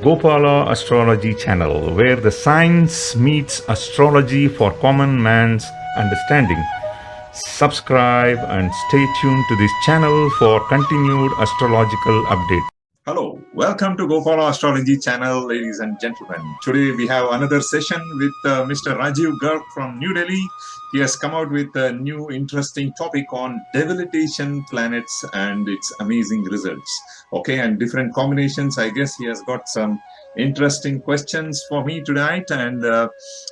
Gopala Astrology channel, where the science meets astrology for common man's understanding. Subscribe and stay tuned to this channel for continued astrological updates. Hello, welcome to Gopala Astrology channel, ladies and gentlemen. Today we have another session with Mr. Rajiv Garg from New Delhi. He has come out with a new interesting topic on debilitation planets and its amazing results. Okay, and different combinations. I guess he has got some interesting questions for me tonight, and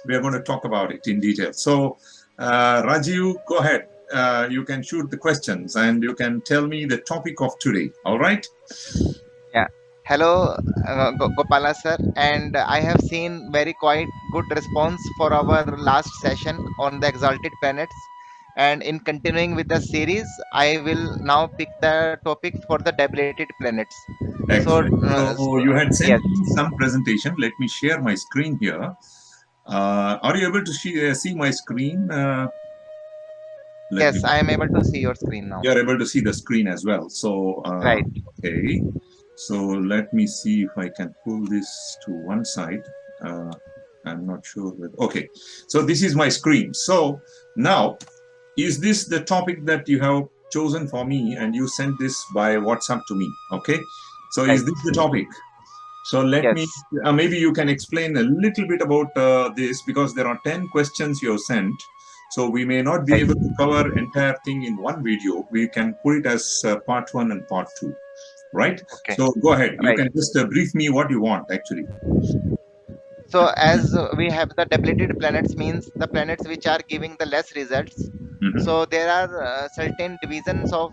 we are going to talk about it in detail. So, Rajiv, go ahead. You can shoot the questions and you can tell me the topic of today. All right? Yeah. Hello, Gopala sir, and I have seen very quite good response for our last session on the exalted planets. And in continuing with the series, I will now pick the topic for the debilitated planets. So, Excellent. So you had sent yes, me some presentation. Let me share my screen here. Are you able to see my screen? Let me. yes, I am able to see your screen now. You are able to see the screen as well. So Right. okay. So let me see if I can pull this to one side. I'm not sure. Okay. So this is my screen. So now, is this the topic that you have chosen for me, and you sent this by WhatsApp to me? Okay. So Right. is this the topic? So let me, Yes. maybe you can explain a little bit about this, because there are 10 questions you have sent. So we may not be Right. able to cover entire thing in one video. We can put it as part one and part two, right? Okay. So go ahead. You Right. can just brief me what you want, actually. So as we have the debilitated planets means the planets which are giving the less results. Mm-hmm. So there are certain divisions of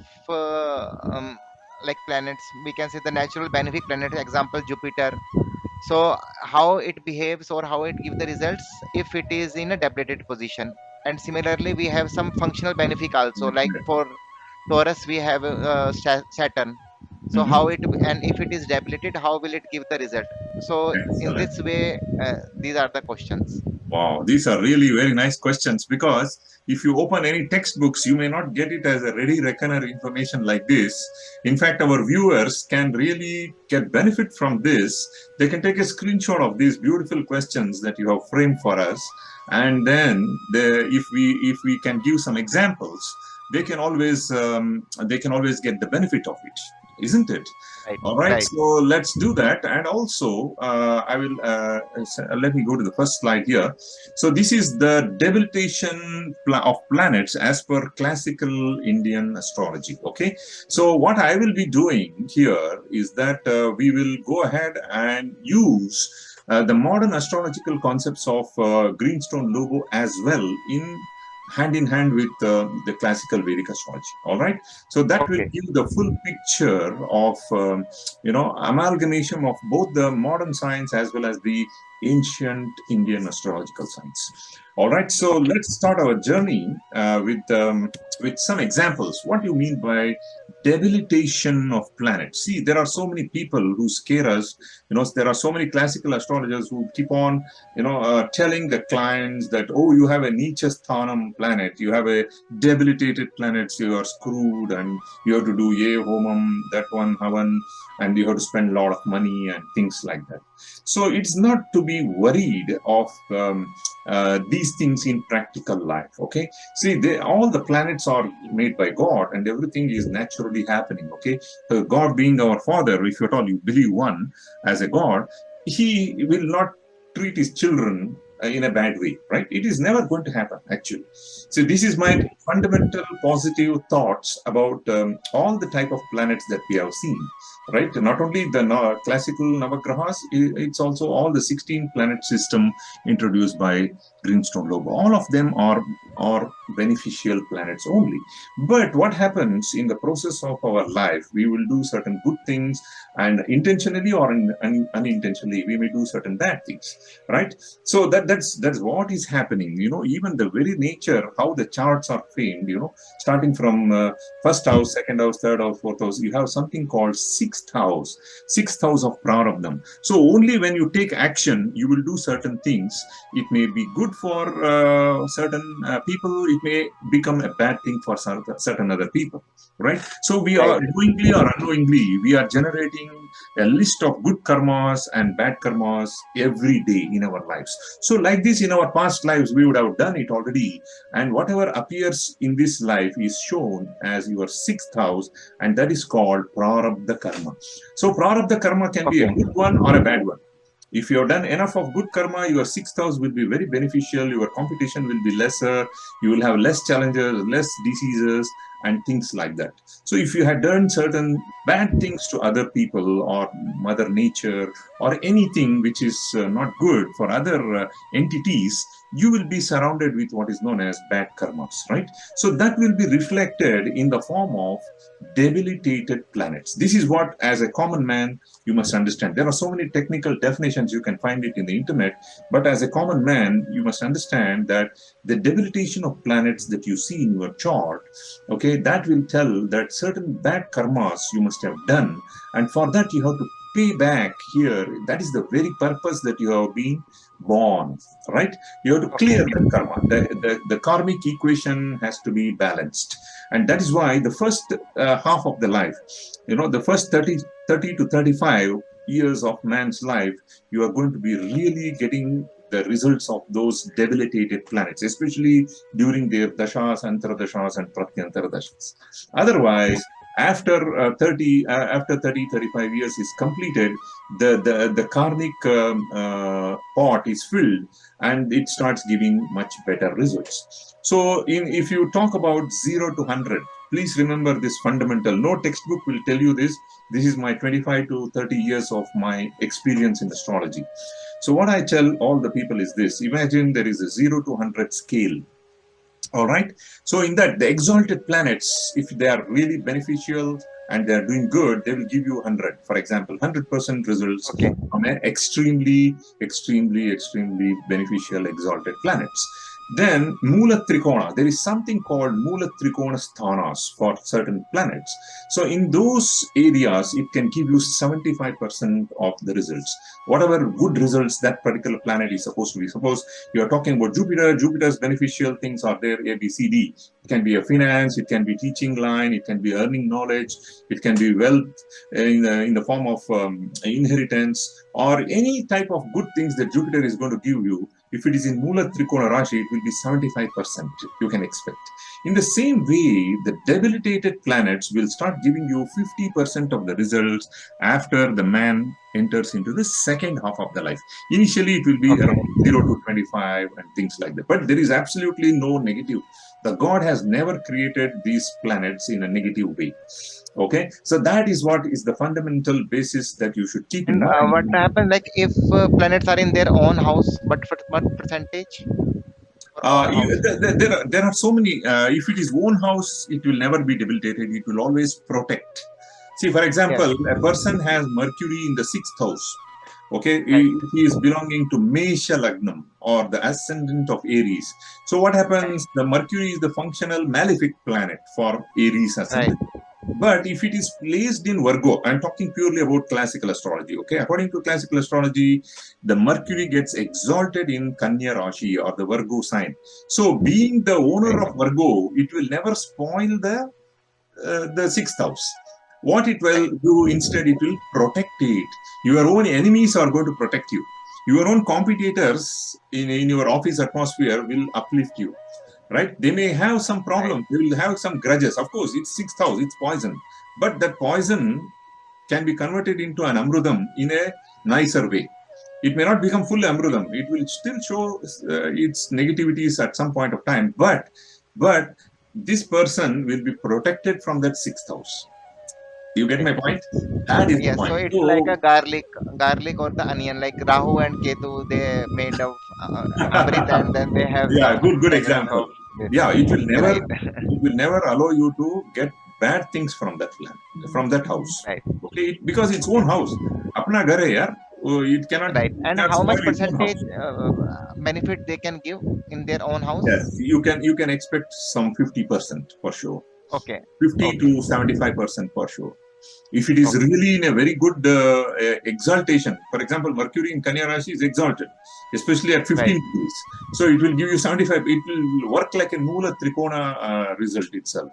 like planets. We can say the natural benefic planet, example Jupiter. So how it behaves or how it gives the results if it is in a debilitated position. And similarly, we have some functional benefic also. Like for Taurus, we have Saturn. So Mm-hmm. how it, and if it is debilitated, how will it give the result? So in Excellent. this way, these are the questions. Wow, these are really very nice questions, because if you open any textbooks, you may not get it as a ready reckoner information like this. In fact, our viewers can really get benefit from this. They can take a screenshot of these beautiful questions that you have framed for us, and then if we can give some examples, they can always get the benefit of it, isn't it? Right, All right, right. so let's do that. And also, I will let me go to the first slide here. So this is the debilitation of planets as per classical Indian astrology. Okay, so what I will be doing here is that we will go ahead and use the modern astrological concepts of greenstone logo as well, in hand with the classical Vedic astrology. All right, so that will Okay. give the full picture of amalgamation of both the modern science as well as the ancient Indian astrological science. All right, so Okay. let's start our journey with some examples. What do you mean by debilitation of planets? See, there are so many people who scare us. There are so many classical astrologers who keep on telling the clients that, oh, you have a Nichasthanam planet, you have a debilitated planets, you are screwed, and you have to do ye homam, that one havan, and you have to spend a lot of money and things like that. So it's not to be worried of these things in practical life. Okay, see, all the planets are made by God, and everything is naturally happening. Okay, so God being our father, if at all you believe one as a God, he will not treat his children in a bad way, right? It is never going to happen, actually. So this is my fundamental positive thoughts about all the type of planets that we have seen, right? Not only the classical Navagrahas, it's also all the 16 planet system introduced by Greenstone Logo. All of them are beneficial planets only. But what happens in the process of our life, we will do certain good things, and intentionally or unintentionally, we may do certain bad things, right? So that's what is happening. Even the very nature, how the charts are framed, starting from first house, second house, third house, fourth house, you have something called sixth house of prarabdham. So only when you take action, you will do certain things. It may be good for certain people, it may become a bad thing for certain other people, right? So we Right. are knowingly or unknowingly, we are generating a list of good karmas and bad karmas every day in our lives. So like this, in our past lives, we would have done it already, and whatever appears in this life is shown as your sixth house, and that is called prarabdha karma. So prarabdha karma can be a Okay. good one or a bad one. If you have done enough of good karma, your sixth house will be very beneficial, your competition will be lesser, you will have less challenges, less diseases, and things like that. So if you had done certain bad things to other people or mother nature or anything which is not good for other entities, you will be surrounded with what is known as bad karmas, right? So that will be reflected in the form of debilitated planets. This is what, as a common man, you must understand. There are so many technical definitions, you can find it in the internet, but as a common man, you must understand that the debilitation of planets that you see in your chart, okay, that will tell that certain bad karmas you must have done, and for that you have to pay back here. That is the very purpose that you have been born, right? You have to Okay. clear that karma. The karmic equation has to be balanced, and that is why the first half of the life, the first 30 to 35 years of man's life, you are going to be really getting the results of those debilitated planets, especially during their dashas, antardashas, and pratyantardashas. Otherwise, after 35 years is completed, the karmic pot is filled, and it starts giving much better results. So if you talk about 0 to 100, please remember this fundamental. No textbook will tell you this. This is my 25 to 30 years of my experience in astrology. So what I tell all the people is this: imagine there is a 0 to 100 scale. All right. So in that, the exalted planets, if they are really beneficial and they are doing good, they will give you 100. For example, 100% results Okay. from an extremely beneficial exalted planets. Then Mula Trikona, there is something called Mula Trikona sthanas for certain planets. So in those areas, it can give you 75% of the results. Whatever good results that particular planet is supposed to be. Suppose you are talking about Jupiter. Jupiter's beneficial things are there, A, B, C, D. It can be a finance, it can be teaching line, it can be earning knowledge, it can be wealth in the form of inheritance, or any type of good things that Jupiter is going to give you. If it is in Mula Trikona Rashi, it will be 75% you can expect. In the same way, the debilitated planets will start giving you 50% of the results after the man enters into the second half of the life. Initially, it will be Okay. around 0 to 25 and things like that. But there is absolutely no negative. The God has never created these planets in a negative way. Okay, so that is what is the fundamental basis that you should keep in And what mind. happens like if planets are in their own house, but for what percentage for own house? There are so many. If it is own house, it will never be debilitated. It will always protect. See, for Yes. example, a person has Mercury in the sixth house. Okay, Right. he is belonging to Mesha Lagnam, or the ascendant of Aries. So what Right. happens? The Mercury is the functional malefic planet for Aries Right. ascendant. But if it is placed in Virgo, I'm talking purely about classical astrology. Okay, according to classical astrology, the Mercury gets exalted in Kanya Rashi, or the Virgo sign. So, being the owner Right. of Virgo, it will never spoil the sixth house. What it will Right. do instead, it will protect it. Your own enemies are going to protect you. Your own competitors in your office atmosphere will uplift you, right? They may have some Right. problems, they will have some grudges. Of course, it's sixth house, it's poison. But that poison can be converted into an amrudam in a nicer way. It may not become full amrudam. It will still show its negativities at some point of time. But this person will be protected from that sixth house. You get Right. my point? That is the Yes. So point. it's like So a garlic or the onion, like Rahu and Ketu. They made of Amrit, and then they have yeah, some good fragrance example. of this. Yeah, Right. it will never allow you to get bad things from that land, from that house. Right. Okay, because it's own house. Apna ghar hai yaar. Oh, Right. it And cannot how much spoil its own percentage house. benefit they can give in their own house? Yes, you can expect some 50% for sure. Okay. 50 Okay. to 75% for sure. If it is Okay. really in a very good exaltation, for example, Mercury in Kanya Rashi is exalted, especially at 15 Right. degrees. So it will give you 75. It will work like a Mula Trikona result itself.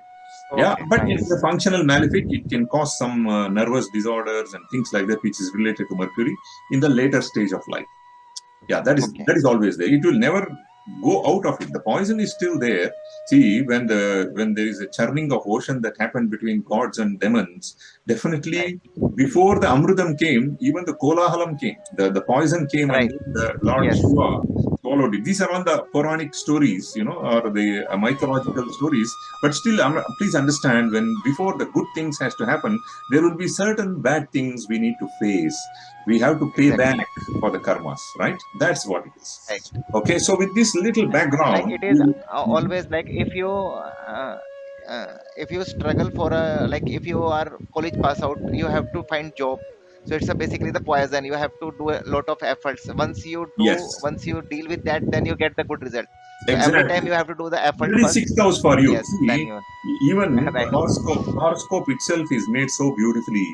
Yeah, Okay. but it is Nice. a functional malefic. It can cause some nervous disorders and things like that, which is related to Mercury in the later stage of life. Yeah, Okay. that is always there. It will never go out of it. The poison is still there. See, when there is a churning of ocean that happened between gods and demons, Right. definitely before the Amrutam came, even the Kolahalam came. The poison came, and Right. then the Lord Yes. Shiva swallowed it. These are all the Puranic stories, or the mythological stories. But still, please understand, when before the good things has to happen, there will be certain bad things we need to face. We have to pay Exactly. back for the karmas, right? That's what it Right. is. Okay, so with this little Like background, it is Mhm. always like if you struggle for a, like if you are college pass out, you have to find job. So it's a basically the poison. You have to do a lot of efforts. Yes, Once you deal with that, then you get the good result. So every time exactly. you have to do the effort That is first. sixth house for you. Yes, then See, you even the right. horoscope itself is made so beautifully.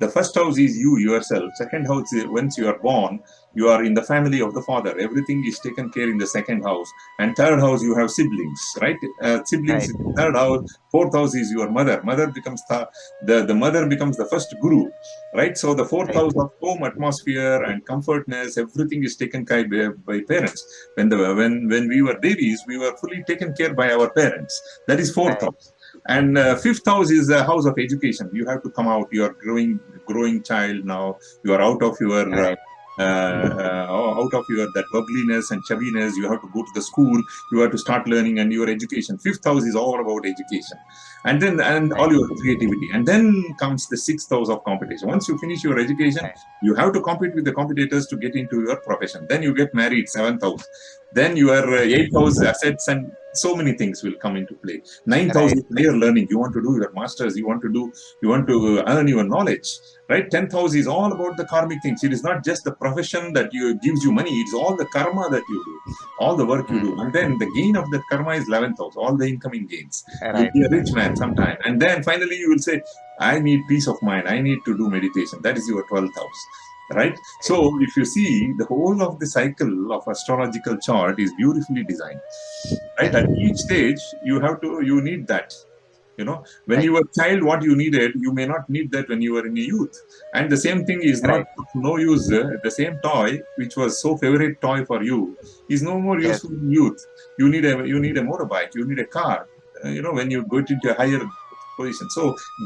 The first house is you yourself. Second house, once you are born, you are in the family of the father. Everything is taken care in the second house. And third house, you have siblings, right? Siblings Right. in the third house. Fourth house is your mother. Mother becomes the mother becomes the first guru, right? So the fourth Right. house of home atmosphere and comfortness, everything is taken care by parents. When we were babies, we were fully taken care by our parents. That is fourth Right. house. And fifth house is the house of education. You have to come out. You are growing child now. You are out of your Right. out of your that bubbliness and chubbiness. You have to go to the school. You have to start learning, and your education. Fifth house is all about education, and then and all Right. your creativity. And then comes the sixth house of competition. Once you finish your education, Right. you have to compete with the competitors to get into your profession. Then you get married, seventh house. Then your eighth house assets and so many things will come into play. Ninth house Right. is higher learning. You want to do your masters. You want to earn your knowledge, right? Tenth house is all about the karmic things. It is not just the profession that you gives you money. It's all the karma that you do, all the work you do, Hmm. and then the gain of that karma is 11th house. All the incoming gains. You'll Right. be a rich man sometime, and then finally you will say, "I need peace of mind. I need to do meditation." That is your 12th house, right? So if you see, the whole of the cycle of astrological chart is beautifully designed, right? Yes. At each stage you need that. When Right. you were a child, what you needed, you may not need that when you were in a youth. And the same thing is not Right. of no use. The same toy which was so favorite toy for you is no more Yes. useful in youth. You need a motorbike, you need a car, when you go into a higher position. So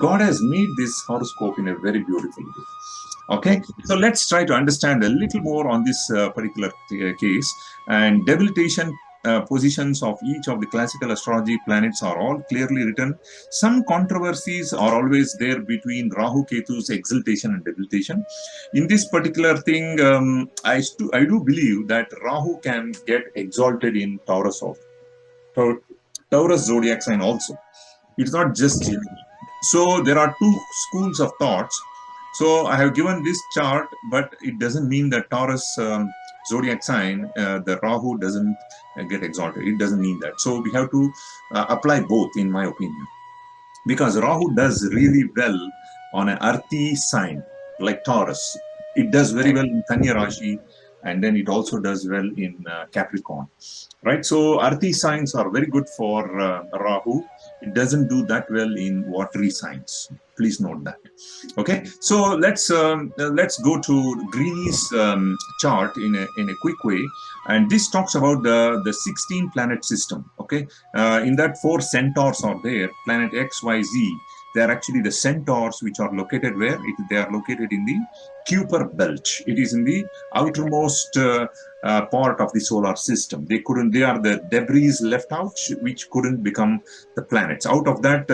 God has made this horoscope in a very beautiful way. Okay, Right. so let's try to understand a little more on this particular case. And debilitation positions of each of the classical astrology planets are all clearly written. Some controversies are always there between Rahu Ketu's exaltation and debilitation. In this particular thing, I do believe that Rahu can get exalted in Taurus also. Taurus zodiac sign also. It's not just Okay. Gemini. So there are two schools of thoughts. So I have given this chart, but it doesn't mean that Taurus zodiac sign, the Rahu doesn't get exalted. It doesn't mean that. So we have to apply both, in my opinion, because Rahu does really well on an earthy sign like Taurus. It does very Right. well in Kanya Rashi, and then it also does well in Capricorn, right? So earthy signs are very good for Rahu. It doesn't do that well in watery signs. Please note that. Okay, so let's go to Greeny's chart in a quick way, and this talks about the 16 planet system. Okay, in that four centaurs are there, planet X, Y, Z. They are actually the centaurs which are located where they are located in the Kuiper belt. It is in the outermost part of the solar system. They are the debris left out, which couldn't become the planets. Out of that,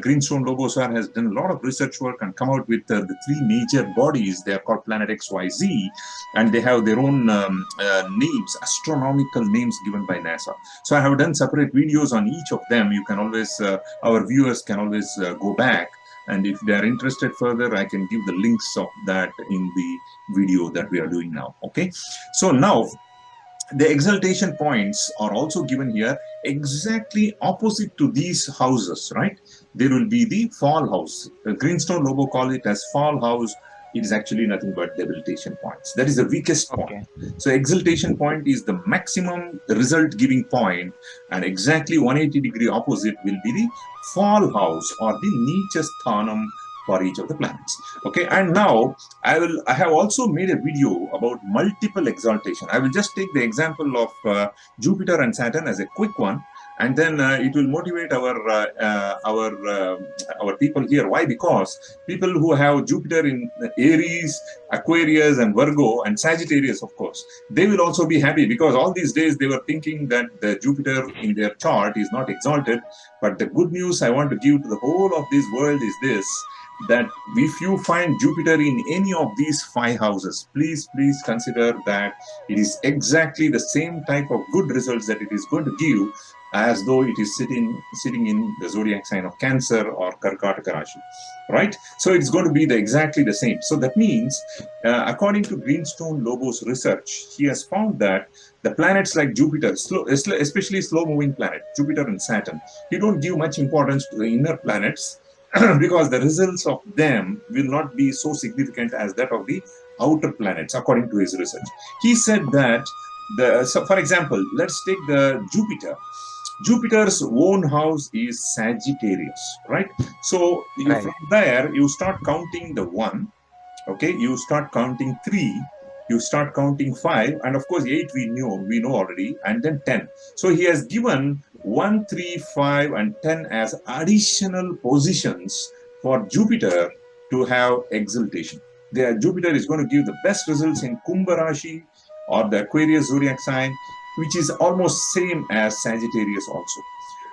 Greenstone Lobosar has done a lot of research work and come out with the three major bodies. They are called Planet XYZ, and they have their own names, astronomical names given by NASA. So I have done separate videos on each of them. You can always, our viewers can always go back. And if they are interested further, I can give the links of that in the video that we are doing now. Okay. So now The exaltation points are also given here exactly opposite to these houses, right? There will be the fall house. Greenstone Lobo call it as fall house. It is actually nothing but debilitation points. That is the weakest point. Okay. So exaltation point is the maximum result giving point, and exactly 180-degree opposite will be the fall house or the nicha sthanam for each of the planets. Okay, and now I have also made a video about multiple exaltation. I will just take the example of Jupiter and Saturn as a quick one, and then it will motivate our people here. Why? Because people who have Jupiter in Aries, Aquarius, and Virgo, and Sagittarius, of course, they will also be happy, because all these days they were thinking that the Jupiter in their chart is not exalted. But the good news I want to give to the whole of this world is this: that if you find Jupiter in any of these five houses, please consider that it is exactly the same type of good results that it is going to give as though it is sitting in the zodiac sign of Cancer or Karkataka Rashi, right? So it's going to be exactly the same. So that means, according to Greenstone Lobo's research, he has found that the planets like Jupiter, especially slow-moving planet, Jupiter and Saturn, he don't give much importance to the inner planets because the results of them will not be so significant as that of the outer planets, according to his research. He said that so for example, let's take the Jupiter. Jupiter's own house is Sagittarius, right? So you Right. from there you start counting the one, okay, you start counting 3, you start counting 5, and of course 8 we know already, and then 10. So he has given 1, 3, 5, and 10 as additional positions for Jupiter to have exaltation. The Jupiter is going to give the best results in Kumbha Rashi or the Aquarius zodiac sign, which is almost same as Sagittarius also,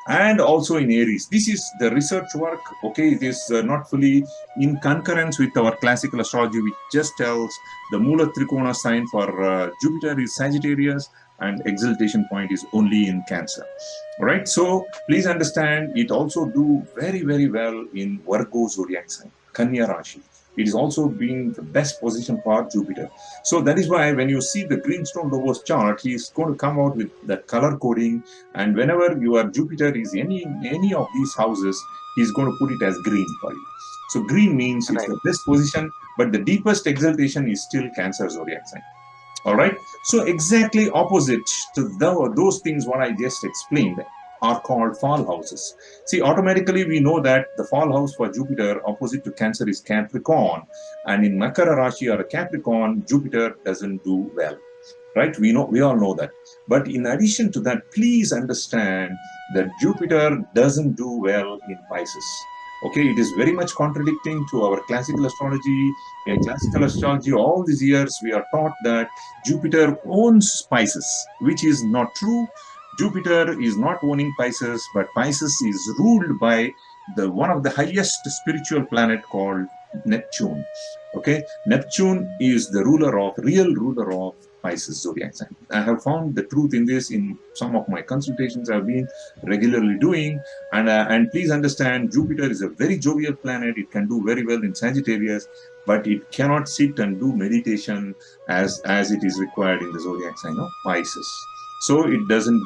and also in Aries. This is the research work. Okay, it is not fully in concurrence with our classical astrology, which just tells the Mula Trikona sign for Jupiter is Sagittarius and exaltation point is only in Cancer. All right, so please understand, it also do very well in Virgo zodiac sign, Kanya Rashi. It is also being the best position for Jupiter. So that is why when you see the Greenstone Lobos chart, he is going to come out with that color coding, and whenever your Jupiter is any of these houses, he's going to put it as green for you. So green means it's Right. the best position, but the deepest exaltation is still Cancer zodiac sign. All right. So exactly opposite to those things what I just explained are called fall houses. See, automatically we know that the fall house for Jupiter opposite to Cancer is Capricorn, and in Makara Rashi or a Capricorn, Jupiter doesn't do well, right? We all know that. But in addition to that, please understand that Jupiter doesn't do well in Pisces. Okay, it is very much contradicting to our classical astrology. In classical astrology, all these years we are taught that Jupiter owns Pisces, which is not true. Jupiter is not owning Pisces, but Pisces is ruled by the one of the highest spiritual planet called Neptune. Okay, Neptune is the real ruler of Pisces zodiac sign. I have found the truth in this in some of my consultations I've been regularly doing, and please understand, Jupiter is a very jovial planet. It can do very well in Sagittarius, but it cannot sit and do meditation as it is required in the zodiac sign of Pisces. So it doesn't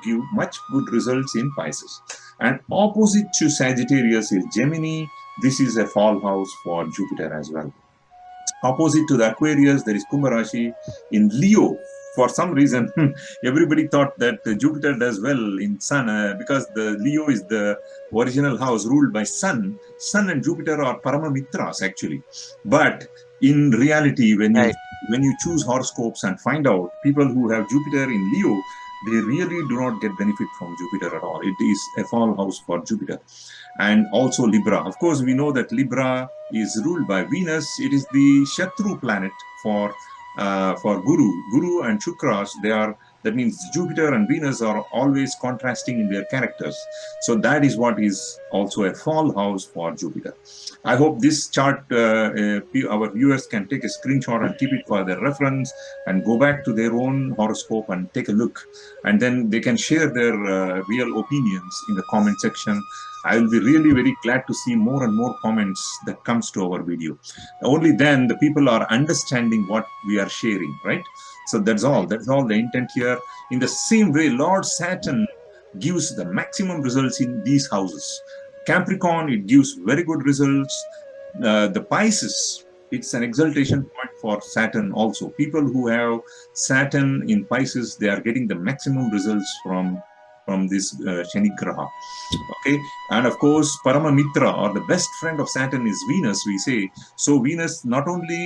give much good results in Pisces. And opposite to Sagittarius is Gemini. This is a fall house for Jupiter as well. Opposite to the Aquarius, there is Kumbha Rashi. In Leo, for some reason, everybody thought that Jupiter does well in Sun, because the Leo is the original house ruled by Sun. Sun and Jupiter are Paramamitras actually, but in reality, Right. when you choose horoscopes and find out people who have Jupiter in Leo, they really do not get benefit from Jupiter at all. It is a fall house for Jupiter. And also Libra. Of course, we know that Libra is ruled by Venus. It is the Shatru planet for Guru. Guru and Shukras, they are, that means Jupiter and Venus are always contrasting in their characters. So that is what is also a fall house for Jupiter. I hope this chart, our viewers can take a screenshot and keep it for their reference and go back to their own horoscope and take a look. And then they can share their real opinions in the comment section. I will be really very glad to see more and more comments that comes to our video. Only then the people are understanding what we are sharing, right? So Right. that's all the intent here. In the same way, Lord Saturn gives the maximum results in these houses. Capricorn, it gives very good results. The Pisces, it's an exaltation point for Saturn also. People who have Saturn in Pisces, they are getting the maximum results from this Shani Graha. Okay, and of course, Paramamitra or the best friend of Saturn is Venus, we say. So, Venus not only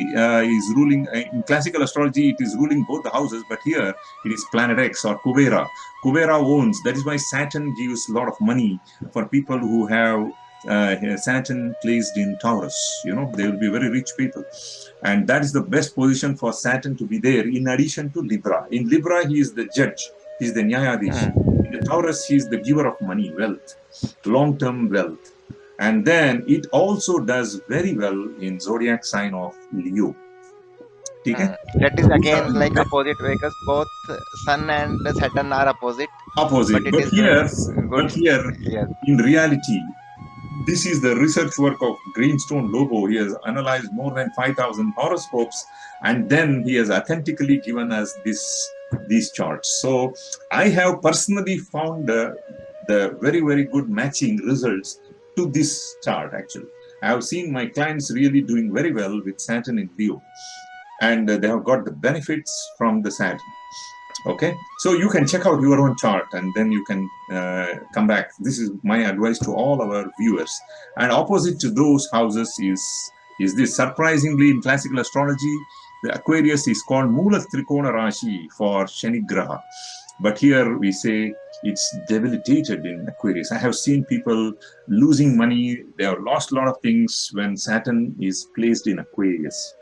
is ruling in classical astrology, it is ruling both the houses, but here it is planet X or Kubera. Kubera owns, that is why Saturn gives a lot of money for people who have Saturn placed in Taurus. You know, they will be very rich people. And that is the best position for Saturn to be there, in addition to Libra. In Libra, he is the judge, he is the Nyayadish. In the Taurus, he is the giver of money, wealth, long term wealth. And then it also does very well in zodiac sign of Leo. Okay? That is So these are again the like best opposite because both Sun and Saturn are opposite, opposite. but it is good. But here, Yes. in reality, this is the research work of Greenstone Lobo. He has analyzed more than 5,000 horoscopes, and then he has authentically given us these charts. So I have personally found the very, very good matching results to this chart, actually. I have seen my clients really doing very well with Saturn in Leo, and they have got the benefits from the Saturn. Okay, so you can check out your own chart and then you can come back. This is my advice to all our viewers. And opposite to those houses is this. Surprisingly, in classical astrology, the Aquarius is called Mula Trikona Rashi for Shani Graha. But here we say it's debilitated in Aquarius. I have seen people losing money. They have lost a lot of things when Saturn is placed in Aquarius.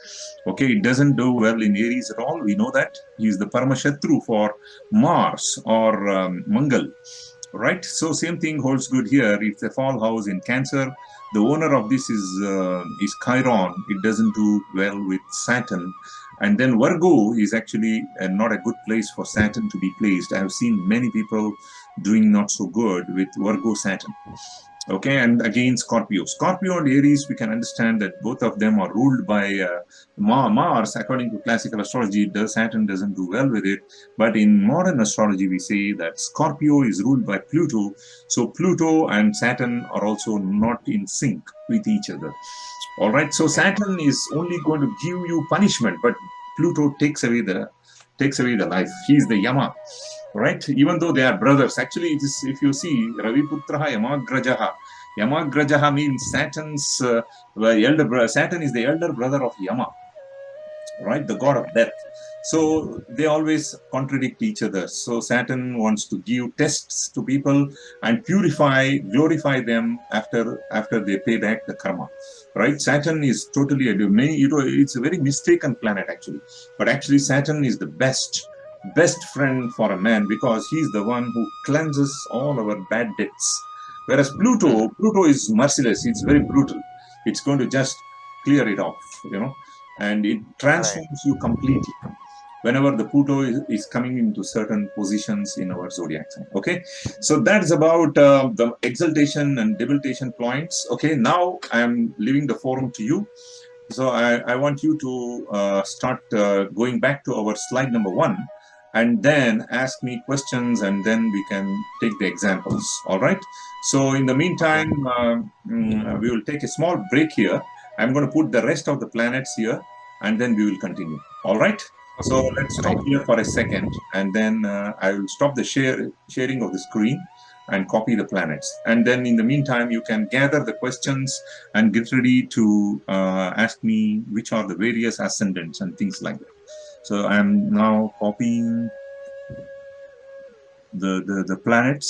Okay, it doesn't do well in Aries at all. We know that. He is the Paramashatru for Mars or Mangal. Right? So same thing holds good here. If the fall house in Cancer, the owner of this is Chiron. It doesn't do well with Saturn. And then Virgo is actually not a good place for Saturn to be placed. I have seen many people doing not so good with Virgo Saturn. Okay, and again Scorpio and Aries, we can understand that both of them are ruled by Mars. According to classical astrology, Saturn doesn't do well with it, but in modern astrology we say that Scorpio is ruled by Pluto. So Pluto and Saturn are also not in sync with each other. All right, so Okay. Saturn is only going to give you punishment, but Pluto takes away the life. He is the Yama, right? Even though they are brothers, actually, it is, if you see Ravi Putraha Yamagrajaha. Yamagrajaha means Saturn's elder brother. Saturn is the elder brother of Yama, right? The god Right. of death. So they always contradict each other. So Saturn wants to give tests to people and purify, glorify them after they pay back the karma, right? Saturn is totally it's a very mistaken planet actually, but actually Saturn is the best friend for a man because he's the one who cleanses all our bad debts. Whereas Pluto is merciless. It's very brutal. It's going to just clear it off, and it Right. transforms you completely whenever the Pluto is coming into certain positions in our zodiac sign. Okay, so that's about the exaltation and debilitation points. Okay, now I am leaving the forum to you. So I want you to start going back to our slide number 1 and then ask me questions and then we can take the examples. All right. So in the Okay. meantime, we will take a small break here. I'm going to put the rest of the planets here and then we will continue. All right. So Okay. let's stop Right. here for a second and then I will stop the sharing of the screen and copy the planets. And then in the meantime, you can gather the questions and get ready to ask me which are the various ascendants and things like that. So I'm now copying the planets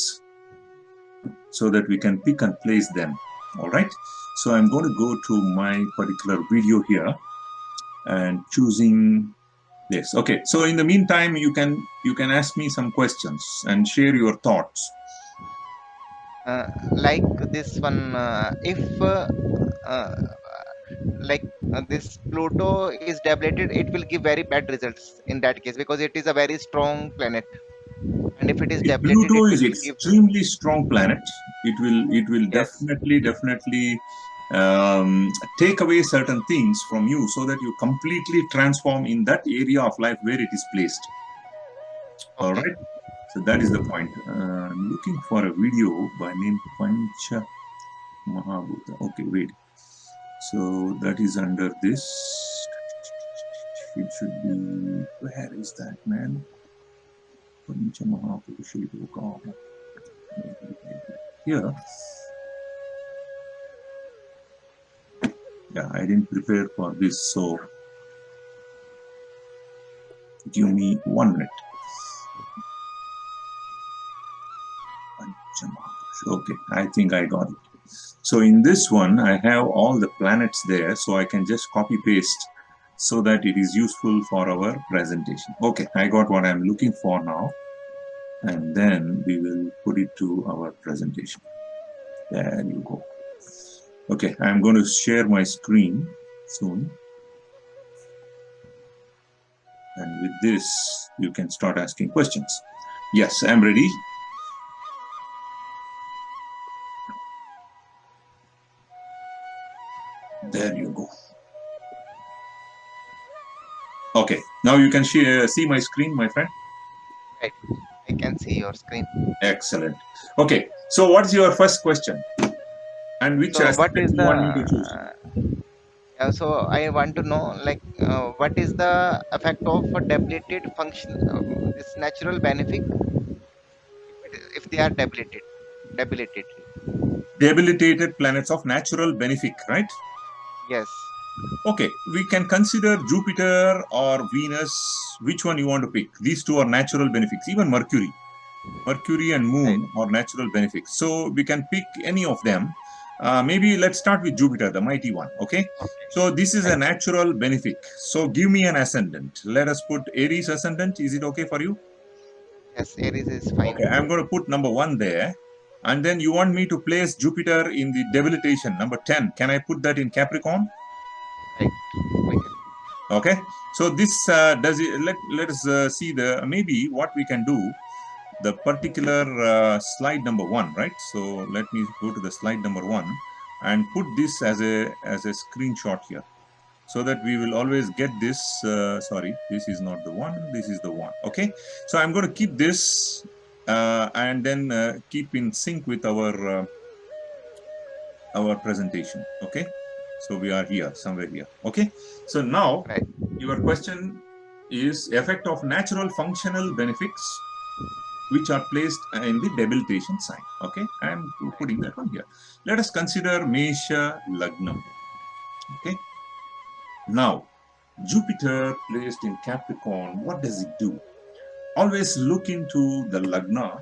so that we can pick and place them. All right. So I'm going to go to my particular video here and choosing this. Okay. So in the meantime, you can ask me some questions and share your thoughts. Like this one, if uh, like this Pluto is debilitated, it will give very bad results in that case because it is a very strong planet, and if it is debilitated, Pluto it is will give. extremely strong planet. It will Yes. definitely take away certain things from you so that you completely transform in that area of life where it is placed. All Okay. right. So that is the point. I'm looking for a video by name Pancha Mahabhuta. Okay, wait. So that is under this. It should be. Where is that, man? Pancha Mahabhuta. Here. Yeah, I didn't prepare for this, so give me 1 minute. Okay, I think I got it. So in this one, I have all the planets there, so I can just copy paste so that it is useful for our presentation. Okay, I got what I'm looking for now, and then we will put it to our presentation. There you go. Okay, I'm going to share my screen soon. And with this, you can start asking questions. Yes, I'm ready. There you go. Okay, now you can see my screen, my friend. Right. I can see your screen. Excellent. Okay, so what's your first question? And which So what ascendant is you the want me to choose? so I want to know, like, what is the effect of a debilitated function, this natural benefic, if they are debilitated. Debilitated planets of natural benefic, right? Yes. Okay, we can consider Jupiter or Venus. Which one you want to pick? These two are natural benefics. Even Mercury. Mercury and Right. Moon are natural benefics. So we can pick any of them. Maybe let's start with Jupiter, the mighty one. Okay. Okay. So this is a Right. natural benefic. So give me an ascendant. Let us put Aries ascendant. Is it okay for you? Yes, Aries is fine. Okay, I'm going to put number 1 there. And then you want me to place Jupiter in the debilitation, number 10. Can I put that in Capricorn? Right. We can. Okay. So this does it. Let us see the maybe what we can do. The particular slide number 1, right? So let me go to the slide number 1 and put this as a screenshot here, so that we will always get this. Sorry, this is not the one. This is the one. Okay. So I'm going to keep this and then keep in sync with our presentation. Okay. So we are here, somewhere here. Okay. So now Right. your question is effect of natural functional benefics which are placed in the debilitation sign. Okay. I'm putting that one here. Let us consider Mesha Lagnam. Okay. Now, Jupiter placed in Capricorn, what does it do? Always look into the Lagna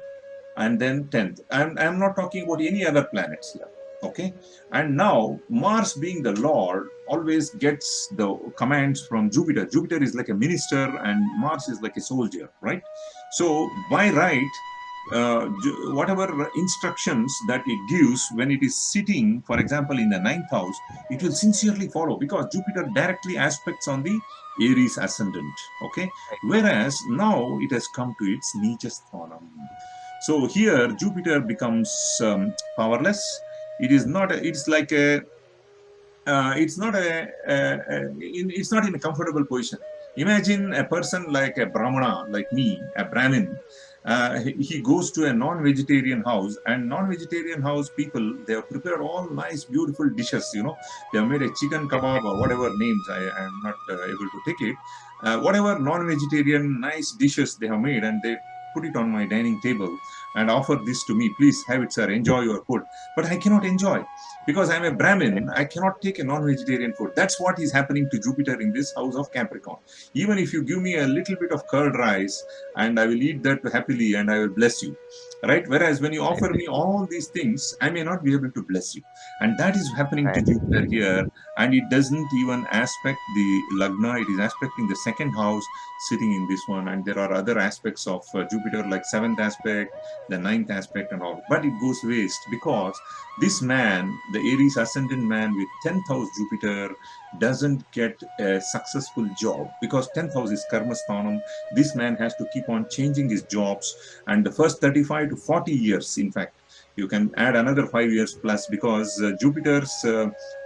and then 10th. I'm not talking about any other planets here. Okay. And now, Mars being the Lord always gets the commands from Jupiter. Jupiter is like a minister and Mars is like a soldier, right? So, by right, whatever instructions that it gives when it is sitting, for example, in the 9th house, it will sincerely follow because Jupiter directly aspects on the Aries ascendant. Okay. Whereas now it has come to its Nichasthanam. So here Jupiter becomes powerless. It is not. It's like a. It's not it's not in a comfortable position. Imagine a person like a Brahmana, like me, a Brahmin. He goes to a non-vegetarian house, and non-vegetarian house people, they have prepared all nice, beautiful dishes. They have made a chicken kebab or whatever names. I am not able to take it. Whatever non-vegetarian nice dishes they have made, and they put it on my dining table and offer this to me. Please have it, sir. Enjoy your food. But I cannot enjoy because I'm a Brahmin. I cannot take a non-vegetarian food. That's what is happening to Jupiter in this house of Capricorn. Even if you give me a little bit of curd rice, and I will eat that happily, and I will bless you, right? Whereas when you offer me all these things, I may not be able to bless you, and that is happening to Right. Jupiter here. And it doesn't even aspect the Lagna. It is aspecting the 2nd house, sitting in this one. And there are other aspects of Jupiter, like 7th aspect, the 9th aspect, and all. But it goes waste because this man, the Aries ascendant man with 10th house Jupiter, doesn't get a successful job because 10th house is karma sthanam. This man has to keep on changing his jobs, and the first 35 to 40 years, in fact, You can add another 5 years plus, because Jupiter's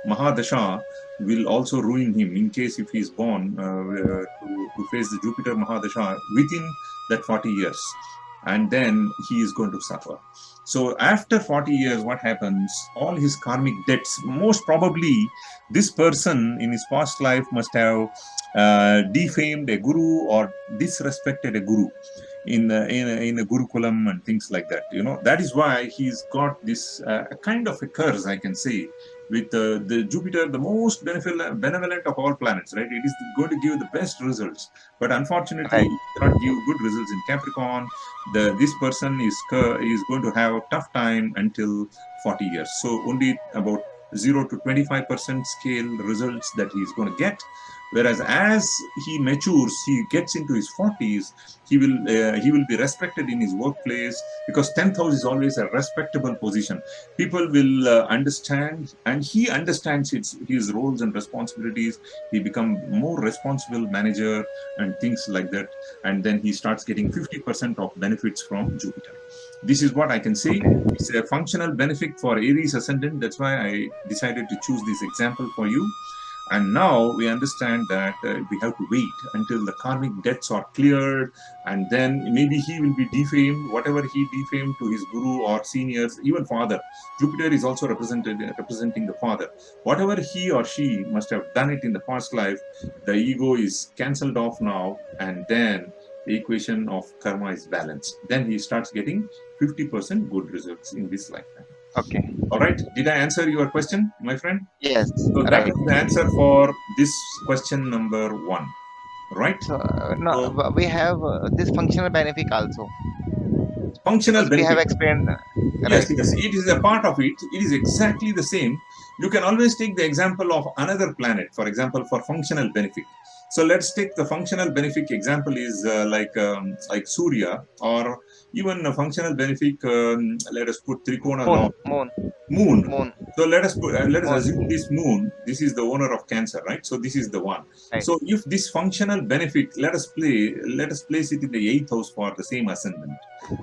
Mahadasha will also ruin him in case if he is born to face the Jupiter Mahadasha within that 40 years. And then he is going to suffer. So after 40 years, what happens? All his karmic debts, most probably, this person in his past life must have defamed a guru or disrespected a guru in a gurukulam and things like that. That is why he's got this kind of a curse, I can say, with the Jupiter, the most benevolent of all planets, right? It is going to give the best results, but unfortunately, Right. it cannot give good results in Capricorn. This person is going to have a tough time until 40 years. So only about 0 to 25% scale results that he's going to get. Whereas as he matures, he gets into his 40s, he will be respected in his workplace, because 10th house is always a respectable position. People will understand, and he understands his roles and responsibilities. He become more responsible manager and things like that, and then he starts getting 50% of benefits from Jupiter. This is what I can say. Okay. It's a functional benefit for Aries ascendant. That's why I decided to choose this example for you. And now we understand that we have to wait until the karmic debts are cleared, and then maybe he will be defamed, whatever he defamed to his guru or seniors, even father. Jupiter is also representing the father. Whatever he or she must have done it in the past life, the ego is cancelled off now, and then the equation of karma is balanced. Then he starts getting 50% good results in this lifetime. Okay. All right. Did I answer your question, my friend? Yes. So that Right. was the answer for this question number 1, right? So no, So we have this functional Benefic also, functional because we have benefit. explained. Yes, Right. yes, it is a part of it. It is exactly the same. You can always take the example of another planet, for example, for functional benefit. So let's take the functional benefic example is like Surya, or even a functional benefic. Let us put Trikona Moon. law. Moon. Moon. Moon. So let us Moon. assume this moon. This is the owner of Cancer, right? So this is the one. Right. So if this functional benefit, let us place it in the eighth house for the same ascendant.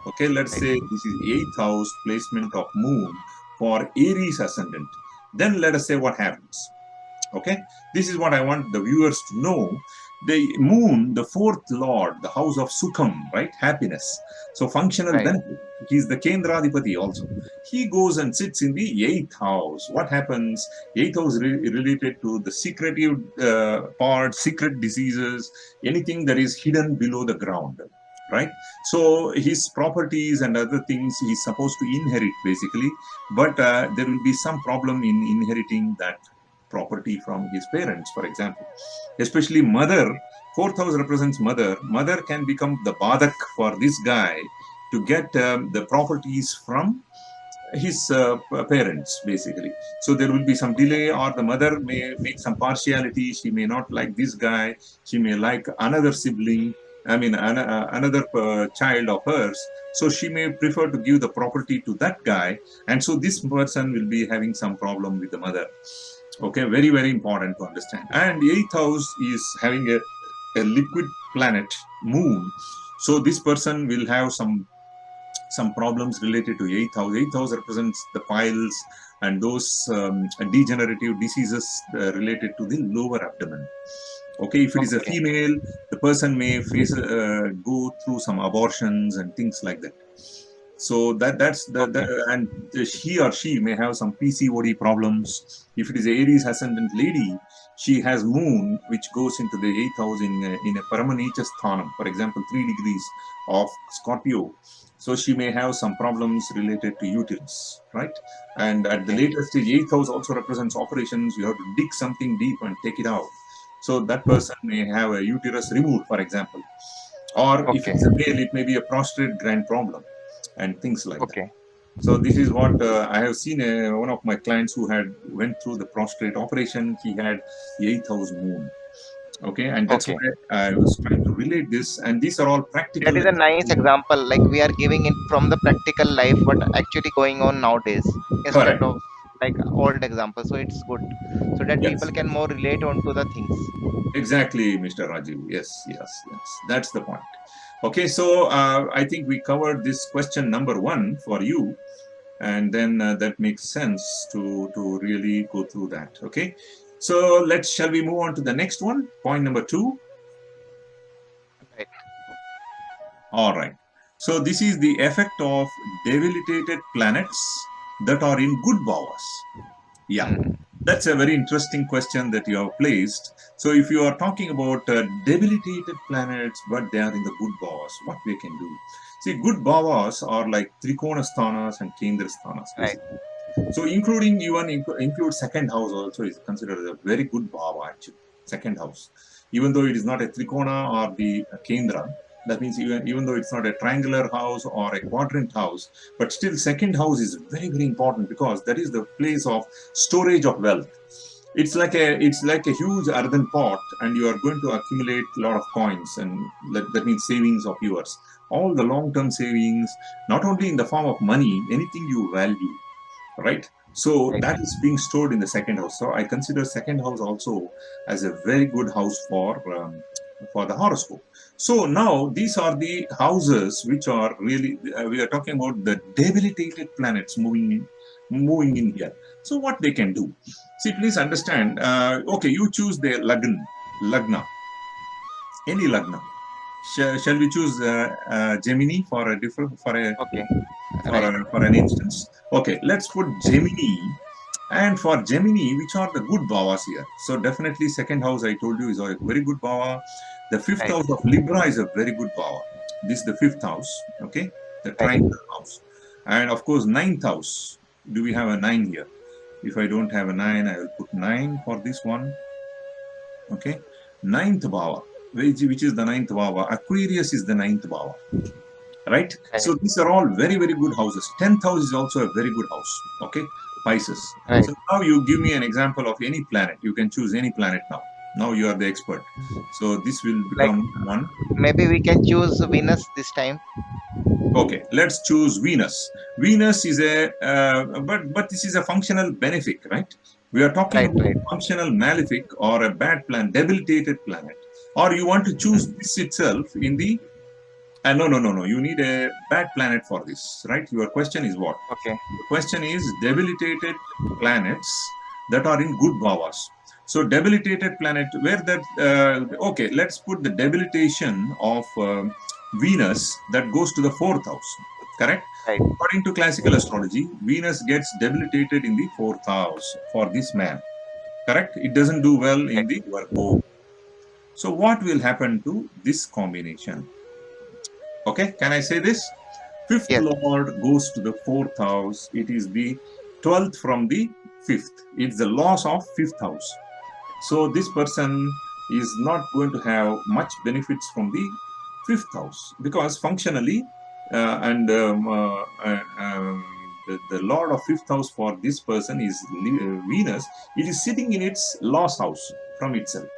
Okay, let's Right. say this is eighth house placement of moon for Aries ascendant. Then let us say what happens. Okay, this is what I want the viewers to know. The moon, the fourth lord, the house of Sukham, right? Happiness. So functional Right. benefit. He's the Kendradipati also. He goes and sits in the eighth house. What happens? Eighth house related to the secretive part, secret diseases, anything that is hidden below the ground, right? So his properties and other things he's supposed to inherit basically, but there will be some problem in inheriting that property from his parents, for example. Especially mother, fourth house represents mother. Mother can become the badak for this guy to get the properties from his parents, basically. So there will be some delay, or the mother may make some partiality. She may not like this guy. She may like another sibling. I mean, another child of hers. So she may prefer to give the property to that guy. And so this person will be having some problem with the mother. Okay, very, very important to understand. And the eighth house is having a liquid planet, moon. So this person will have some problems related to eighth house. Eighth house represents the piles and those degenerative diseases related to the lower abdomen. Okay, if it is a Okay. female, the person may face go through some abortions and things like that. So that's the Okay. and he or she may have some PCOD problems. If it is a Aries ascendant lady, she has moon which goes into the eighth house in a Paramanicha sthanam, for example, 3 degrees of Scorpio. So she may have some problems related to uterus, right? And at the Okay. later stage, eighth house also represents operations. You have to dig something deep and take it out. So that person may have a uterus removed, for example. Or if Okay. it's a male, it may be a prostate gland problem and things like that. Okay. So this is what I have seen. One of my clients who had went through the prostate operation, he had the eighth house moon. Okay, and that's Okay. why I was trying to relate this. And these are all That practical is a nice examples. example. Like we are giving it from the practical life, what actually going on nowadays, instead Correct. of like old examples. So it's good, so that people Yes. can more relate onto the things. Exactly, Mr. Rajiv. Yes, yes, yes. That's the point. Okay, so I think we covered this question number 1 for you. and then that makes sense to really go through that. Okay, so shall we move on to the next one, point number 2? Right. All right. So this is the effect of debilitated planets that are in good bhavas. Yeah, Hmm. that's a very interesting question that you have placed. So if you are talking about debilitated planets, but they are in the good bhavas, what they can do? See, good bhavas are like trikona sthanas and kendra sthanas, Right. basically. So including even include second house also is considered a very good bhava actually. Second house, even though it is not a trikona or the kendra, that means even though it's not a triangular house or a quadrant house, but still second house is very important because that is the place of storage of wealth. It's like a huge earthen pot, and you are going to accumulate a lot of coins, and that means savings of yours. All the long-term savings, not only in the form of money, anything you value, right? So Right. that is being stored in the second house. So I consider second house also as a very good house for the horoscope. So now these are the houses which are really we are talking about the debilitated planets moving in here. So what they can do? See, please understand. Okay, you choose the lagna, any lagna. Shall we choose Gemini for a different Okay. for Right. for an instance? Okay, let's put Gemini. And for Gemini, which are the good bhavas here? So definitely second house, I told you, is a very good bhava. The fifth Right. house of Libra is a very good bhava. This is the fifth house, okay? The Right. triangular house. And of course, ninth house. Do we have a 9 here? If I don't have a 9, I will put 9 for this one, okay? Ninth bhava, which is the ninth bhava. Aquarius is the ninth bhava, right? Right. So these are all very, very good houses. 10th house is also a very good house, okay? Pisces. Right. So now you give me an example of any planet. You can choose any planet now. Now you are the expert. So this will Like become one. maybe we can choose Venus this time. Okay, let's choose Venus. Venus is but this is a functional benefic, right? We are talking Right. about Right. functional malefic or a bad planet, debilitated planet. Or you want to choose Hmm. this itself in the no, no, no, no. You need a bad planet for this, right? Your question is what? Okay. The question is debilitated planets that are in good bhavas. So debilitated planet where that okay, let's put the debilitation of Venus that goes to the fourth house. Correct? Right. According to classical astrology, Venus gets debilitated in the fourth house for this man. Correct? It doesn't do well in Right. the Virgo. So what will happen to this combination? Okay, can I say this? Fifth Yes. lord goes to the fourth house. It is the 12th from the fifth. It's the loss of fifth house. So this person is not going to have much benefits from the fifth house because functionally, and the lord of fifth house for this person is Venus. It is sitting in its loss house from itself.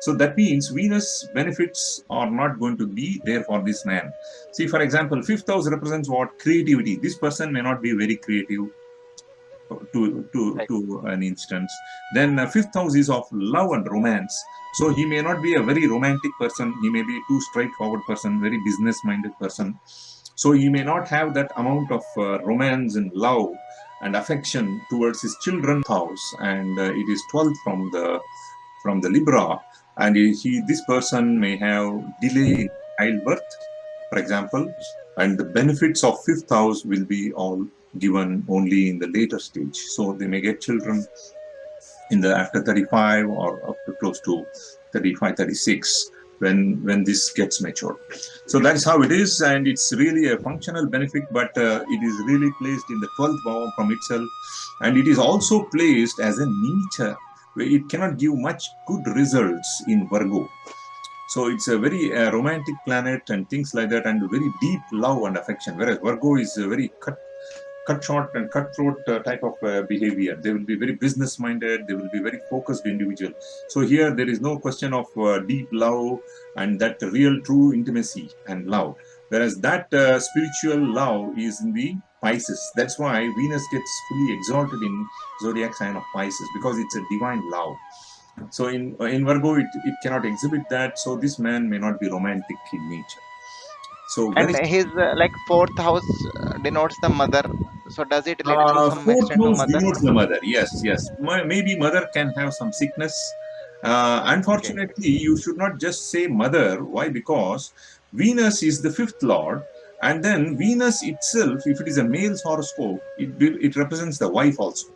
So that means Venus benefits are not going to be there for this man. See, for example, fifth house represents what? Creativity. This person may not be very creative Right. to an instance. Then fifth house is of love and romance. So he may not be a very romantic person. He may be too straightforward person, very business minded person. So he may not have that amount of romance and love and affection towards his children house, and it is 12th from the Libra, and this person may have delay in childbirth, for example, and the benefits of fifth house will be all given only in the later stage. So they may get children in the after 35 or up to close to 35, 36 when this gets matured. So that is how it is, and it's really a functional benefit, but it is really placed in the 12th bhavam from itself, and it is also placed as a nature where it cannot give much good results in Virgo. So it's a very romantic planet and things like that, and very deep love and affection. Whereas Virgo is a very cut short and cutthroat type of behavior. They will be very business minded. They will be very focused individual. So here there is no question of deep love and that real true intimacy and love. Whereas that spiritual love is in the Pisces. That's why Venus gets fully exalted in zodiac sign of Pisces because it's a divine love. So in Virgo, it cannot exhibit that. So this man may not be romantic in nature. So very And his like fourth house denotes the mother. So does it related to some Fourth extent to house mother? denotes the mother. Yes, yes. Maybe mother can have some sickness. Okay. Unfortunately, you should not just say mother. Why? Because Venus is the fifth lord, and then Venus itself, if it is a male's horoscope, it represents the wife also.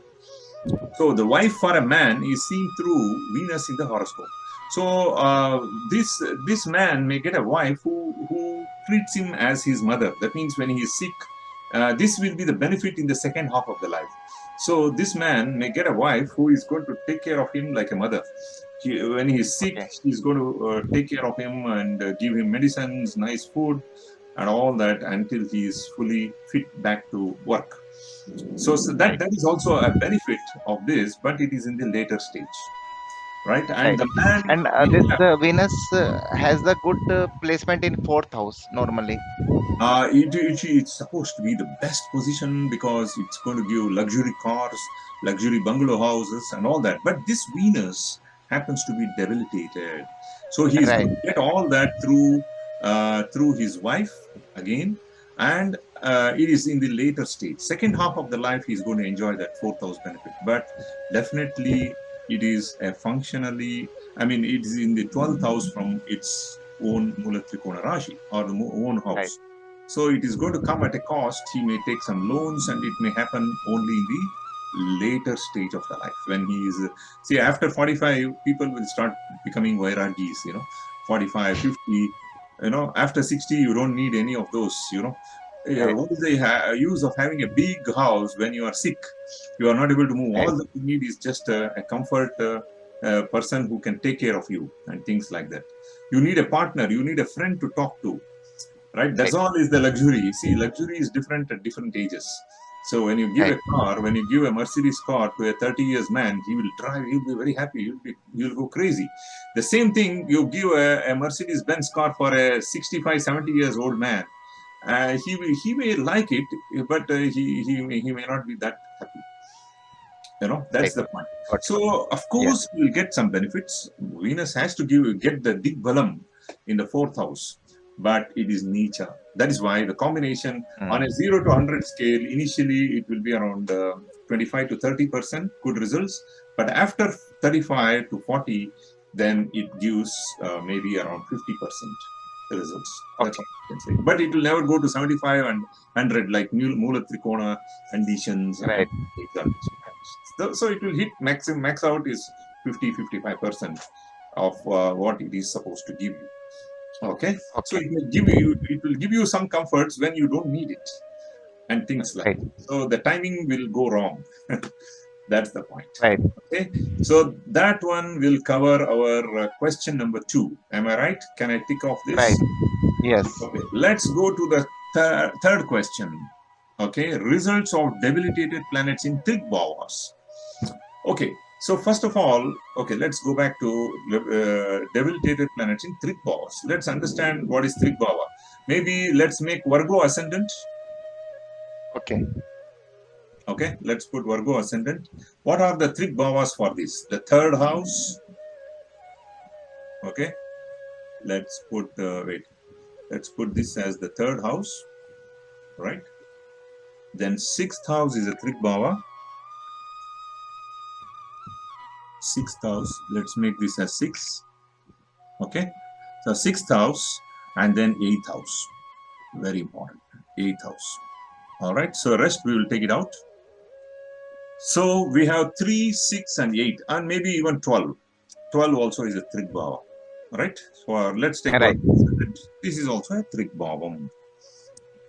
So the wife for a man is seen through Venus in the horoscope. So this man may get a wife who treats him as his mother. That means when he is sick, this will be the benefit in the second half of the life. So this man may get a wife who is going to take care of him like a mother. When he is sick, Okay. she's going to take care of him and give him medicines, nice food, and all that until he is fully fit back to work. So Right. that is also a benefit of this, but it is in the later stage, right? And Right. the man, And this yeah, Venus has the good placement in fourth house normally. it's supposed to be the best position because it's going to give luxury cars, luxury bungalow houses, and all that. But this Venus happens to be debilitated, so he is Right. going to get all that through his wife again, and it is in the later stage. Second half of the life, he's going to enjoy that fourth house benefit, but definitely it is a functionally. I mean, it is in the 12th house from its own Mula Trikona Rashi or the own Right. house. So it is going to come at a cost. He may take some loans, and it may happen only in the later stage of the life when he is. See, after 45, people will start becoming vairagis. 45, 50. After 60, you don't need any of those. Right. What is the use of having a big house when you are sick? You are not able to move. Right. All that you need is just a comfort person who can take care of you and things like that. You need a partner. You need a friend to talk to, right? That's Right. all is the luxury. See, luxury is different at different ages. So when you give Right. a car, when you give a Mercedes car to a 30 years man, he will drive, he'll be very happy, he'll go crazy. The same thing, you give a Mercedes Benz car for a 65, 70 years old man. He may like it, but he may not be that happy. That's Right. the point. Got it. So of Yeah. course we'll get some benefits. Venus has to get the Dig Balam in the fourth house, but it is Nicha. That is why the combination on a Mm. 0 to 100 scale, initially it will be around 25 to 30% good results, but after 35 to 40, then it gives maybe around 50% results. That's Okay. all I can say. But it will never go to 75 and 100 like Mula Trikona conditions and Right. exaltation. So it will hit max out is 50-55% of what it is supposed to give you. Okay, so Okay. it will give you some comforts when you don't need it and things like Right. that. So the timing will go wrong. That's the point. Right. Okay, so that one will cover our question number 2. Am I right? Can I tick off this? Right. Yes. Okay, let's go to the third question. Okay, results of debilitated planets in trig bhavas. Okay, so first of all, okay, let's go back to debilitated planets in trig bhavas. Let's understand what is trig bhava. Maybe let's make Virgo ascendant. Okay. Okay, let's put Virgo ascendant. What are the trig bhavas for this? The third house. Okay, let's put wait. Let's put this as the third house, right? Then sixth house is a trig bhava. Sixth house. Let's make this as 6. Okay, so sixth house and then eighth house. Very important. Eighth house. All right. So rest we will take it out. So we have 3, 6, and 8, and maybe even 12. 12 also is a trig bhava. Right. So let's take Right. this is also a trig bhavam.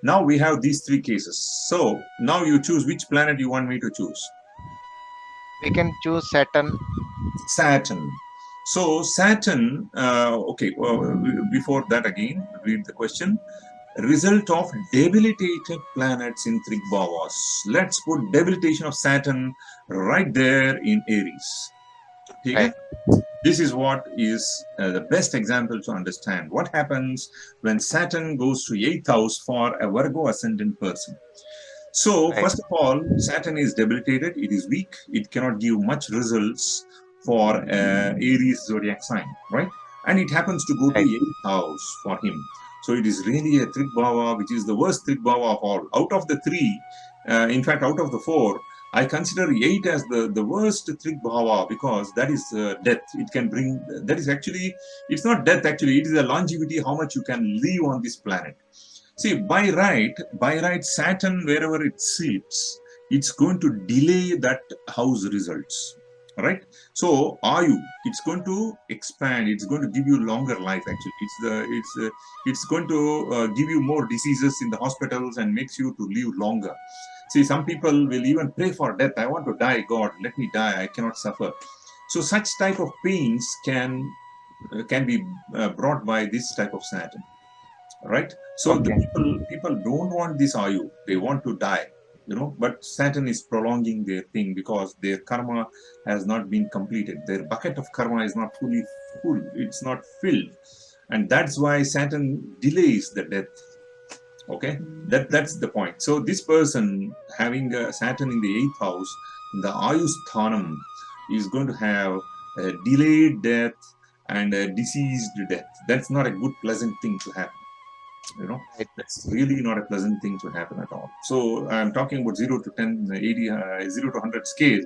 Now we have these 3 cases. So now you choose which planet you want me to choose. We can choose Saturn. Saturn. So Saturn, okay, well, before that again, read the question. Result of debilitated planets in trig bhavas. Let's put debilitation of Saturn right there in Aries. Okay? Right. This is what is the best example to understand what happens when Saturn goes to 8th house for a Virgo ascendant person. So, Right. first of all, Saturn is debilitated, it is weak, it cannot give much results for Aries zodiac sign, right? and it happens to go to Right. 8th house for him. So it is really a trik bhava, which is the worst trik bhava of all. Out of the three, in fact, out of the four, I consider 8 as the worst trik bhava, because that is death. It can bring, that is actually, it's not death actually, it is a longevity, how much you can live on this planet. See, by right, Saturn, wherever it sits, it's going to delay that house results, right? So, it's going to expand. It's going to give you longer life. Actually, it's going to give you more diseases in the hospitals and makes you to live longer. See, some people will even pray for death. I want to die, God, let me die. I cannot suffer. So, such type of pains can be brought by this type of Saturn, right? So the Okay. people don't want this ayu, they want to die, but Saturn is prolonging their thing because their karma has not been completed, their bucket of karma is not fully full, it's not filled, and that's why Saturn delays the death. Okay, that's the point. So this person having Saturn in the 8th house, in the ayusthanam, is going to have a delayed death and a diseased death. That's not a good pleasant thing to happen, you know Right. that's really not a pleasant thing to happen at all. So I'm talking about 0 to 10, 80, 0 to 100 scale.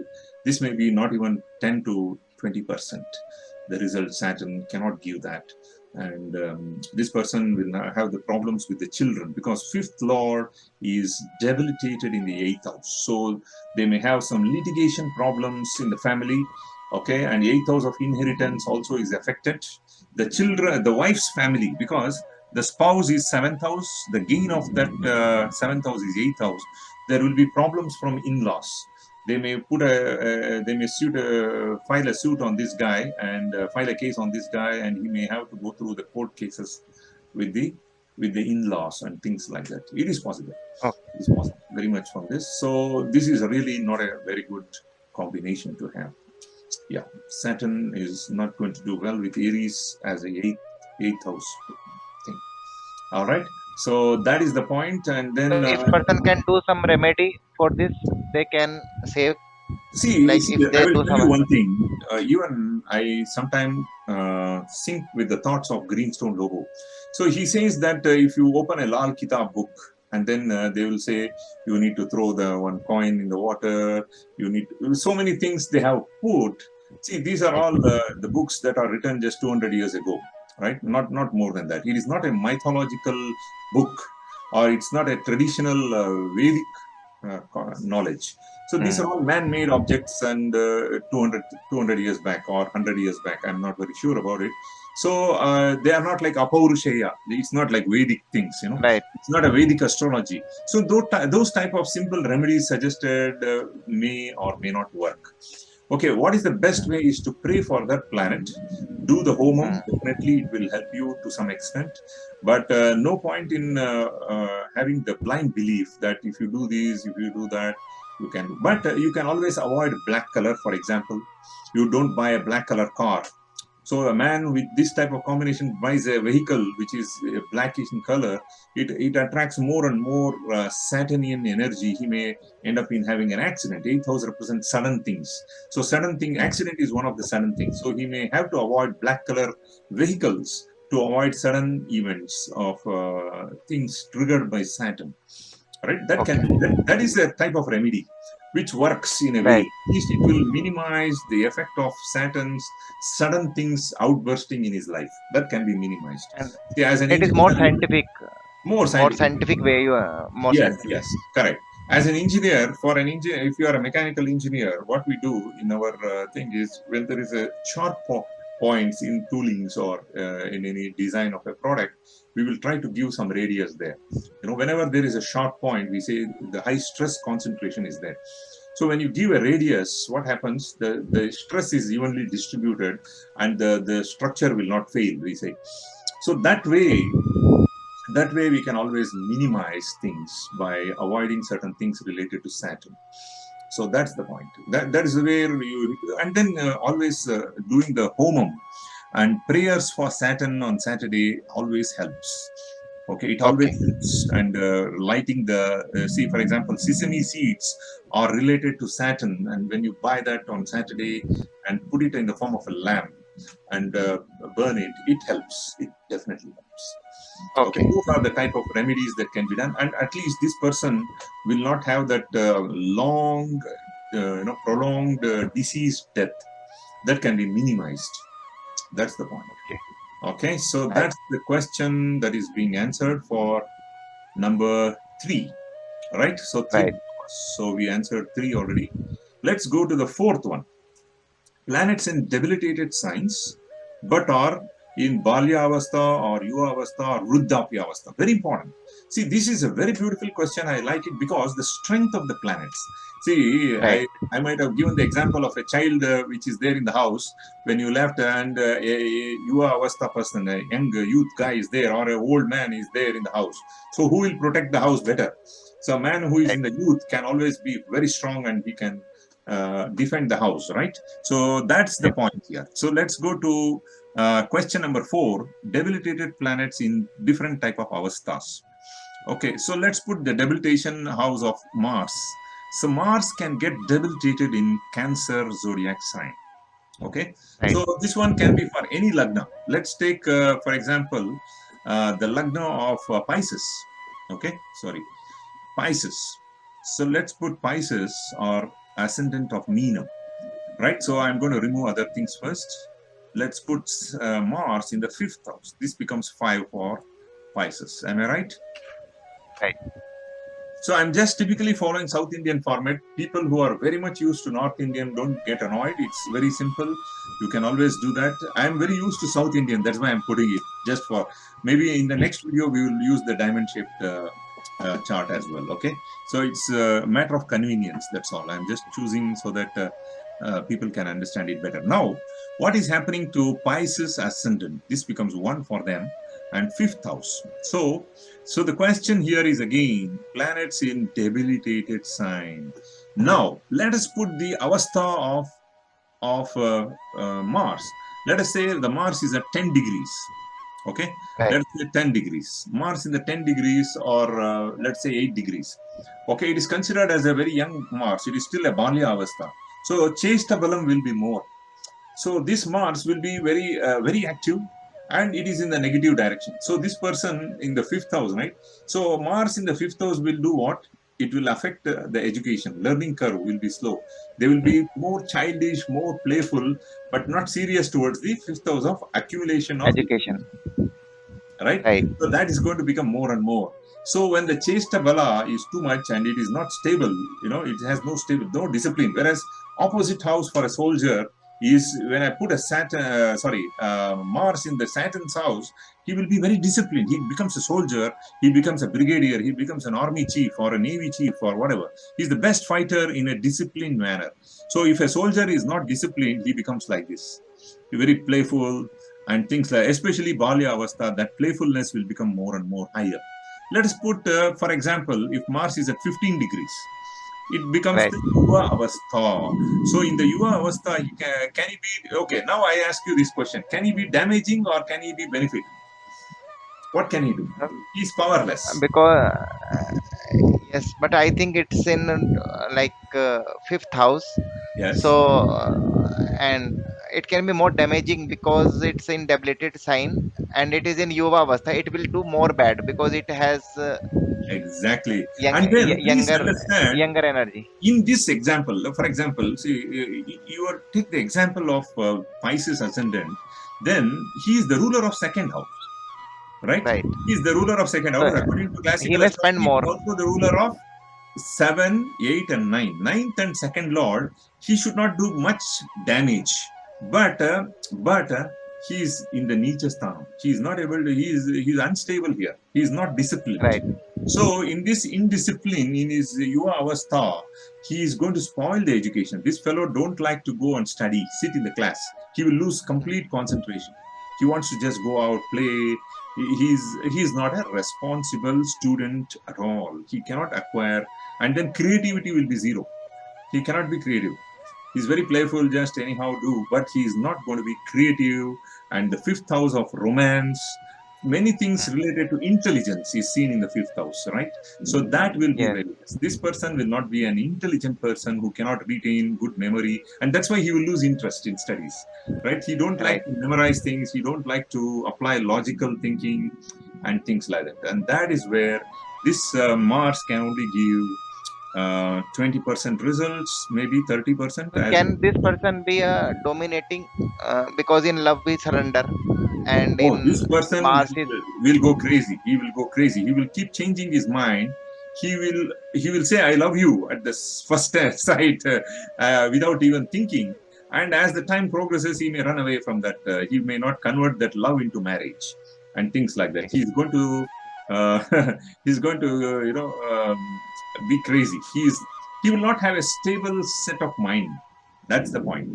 This may be not even 10 to 20%. The result Saturn cannot give that. And this person will not have the problems with the children, because fifth lord is debilitated in the 8th house, so they may have some litigation problems in the family. Okay, and 8th house of inheritance also is affected. The children, the wife's family, because the spouse is 7th house, the gain of that 7th house is 8th house. There will be problems from in-laws. They may they may file a suit on this guy, and file a case on this guy, and he may have to go through the court cases with the in-laws and things like that. It is possible. Okay. It is possible very much from this. So this is really not a very good combination to have. Yeah, Saturn is not going to do well with Aries as a eighth house thing. All right. So that is the point. And So then if person can do some remedy for this, they can save. Like see, if I they will do tell some. you one thing. Even I sometimes sync with the thoughts of Greenstone Logo. So he says that if you open a Lal Kitab book, and then they will say you need to throw the one coin in the water. You need so many things they have put. See, these are Right. all the books that are written just 200 years ago, right? Not more than that. It is not a mythological book, or it's not a traditional Vedic knowledge. So these are Hmm. all man-made objects, and 200 years back or 100 years back, I'm not very sure about it. So they are not like Apaurusheya. It's not like Vedic things, Right. It's not a Vedic astrology. So those type of simple remedies suggested may or may not work. Okay, what is the best way is to pray for that planet. Do the homam. Hmm. Definitely, it will help you to some extent. But no point in having the blind belief that if you do this, if you do that, you can do. But you can always avoid black color, for example. You don't buy a black color car. So a man with this type of combination buys a vehicle which is blackish in color. It attracts more and more Saturnian energy. He may end up in having an accident. 8,000 represents sudden things. So sudden thing, accident is one of the sudden things. So he may have to avoid black color vehicles to avoid sudden events of things triggered by Saturn. Right? That can Okay. be that is a type of remedy which works in a way. Right. At least it will minimize the effect of Saturn's sudden things outbursting in his life. That can be minimized. And See, as an it is more engineer, scientific, more more scientific. scientific way. You more Yes, scientific. yes, correct. As an engineer, for an engineer, if you are a mechanical engineer, what we do in our thing is when there is a sharp points in toolings or in any design of a product, we will try to give some radius there. Whenever there is a sharp point, we say the high stress concentration is there. So when you give a radius, what happens? The stress is evenly distributed, and the structure will not fail, we say. So that way we can always minimize things by avoiding certain things related to Saturn. So that's the point. That is where you, and then always doing the homam and prayers for Saturn on Saturday always helps. Okay, it always Okay. helps. And lighting the see, for example, sesame seeds are related to Saturn, and when you buy that on Saturday and put it in the form of a lamp, and burn it. It helps. It definitely helps. Okay, Okay. those are the type of remedies that can be done, and at least this person will not have that long, prolonged disease death. That can be minimized. That's the point. Okay. Okay, so Right. that's the question that is being answered for number three. Right, so three. Right. So we answered three already. Let's go to the fourth one. Planets in debilitated signs, but are in Balya Avasta or Yuva Avasta or Vruddhapya Avasta. Very important. See, this is a very beautiful question. I like it because the strength of the planets. See, Right. I might have given the example of a child which is there in the house when you left, and a Yuva Avasta person, a young youth guy is there, or an old man is there in the house. So, who will protect the house better? So, a man who is Right. in the youth can always be very strong and he can defend the house, right? So that's the Right. point here. So let's go to question number four: debilitated planets in different type of avastas. Okay, so let's put the debilitation house of Mars. So Mars can get debilitated in Cancer zodiac sign. Okay, Right. so this one can be for any lagna. Let's take, for example, the lagna of Pisces. Okay, sorry, Pisces. So let's put Pisces or ascendant of Meena, right? So I'm going to remove other things first. Let's put Mars in the fifth house. This becomes five for Pisces. Am I right? Right. So I'm just typically following South Indian format. People who are very much used to North Indian don't get annoyed. It's very simple. You can always do that. I'm very used to South Indian. That's why I'm putting it just for, maybe in the next video we will use the diamond shaped chart as well. Okay. So it's a matter of convenience. That's all. I'm just choosing so that people can understand it better. Now, what is happening to Pisces ascendant? This becomes one for them, and fifth house. So the question here is again planets in debilitated sign. Now let us put the avastha of Mars. Let us say the Mars is at 10 degrees. Okay, Right. let's say 10 degrees. Mars in the 10 degrees, or let's say 8 degrees. Okay, it is considered as a very young Mars. It is still a Balya avastha. So Chesta Balam will be more. So this Mars will be very active, and it is in the negative direction. So this person in the fifth house, right? So Mars in the fifth house will do what? It will affect the education. Learning curve will be slow. They will be more childish, more playful, but not serious towards the fifth house of accumulation of, Education. right? Right. So that is going to become more and more. So when the Chesta Bala is too much and it is not stable, it has no discipline. Whereas opposite house for a soldier is, when I put a Mars in the Saturn's house, he will be very disciplined. He becomes a soldier, he becomes a brigadier, he becomes an army chief or a navy chief or whatever. He's the best fighter in a disciplined manner. So if a soldier is not disciplined, he becomes like this. Very playful, and things like, especially Balya Avastha, that playfulness will become more and more higher. Let us put, for example, if Mars is at 15 degrees, it becomes Right. the Yuva Avastha. So in the Yuva Avastha, can he be, okay, now I ask you this question. Can he be damaging or can he be benefit? What can he do? He's powerless. Because yes, but I think it's in fifth house. So Yes, and it can be more damaging because it's in debilitated sign and it is in Yuva Avastha. It will do more bad because it has exactly. And then please younger understand, younger energy. in this example, for example, see, take the example of Pisces ascendant, then he is the ruler of second house, right? Right. He is the ruler of second So house. According to he classical may spend astrology, he is more. also the ruler of 7, 8, and 9. Ninth and second lord, he should not do much damage. But he is in the Nicha Sthanam. He is not able to, he is unstable here. He is not disciplined. Right. So in this indiscipline, in his Yuva Avastha, he is going to spoil the education. This fellow don't like to go and study, sit in the class. He will lose complete concentration. He wants to just go out, play. He's not a responsible student at all. He cannot acquire, and then creativity will be zero. He cannot be creative. He's very playful, just anyhow do, but he is not going to be creative. And the fifth house of romance, many things Hmm. related to intelligence is seen in the fifth house, right? So that will be Yes. very less. This person will not be an intelligent person who cannot retain good memory, and that's why he will lose interest in studies, right? He don't Right. like to memorize things. He don't like to apply logical thinking and things like that. And that is where this Mars can only give 20% results, maybe 30% as it. Can this person be a dominating? Because in love we surrender, and Oh, in this person Mars is will go crazy. He will go crazy. He will keep changing his mind. He will say, "I love you" at the first sight, without even thinking. And as the time progresses, he may run away from that. He may not convert that love into marriage and things like that. He's going to he's going to be crazy. He will not have a stable set of mind. That's the point.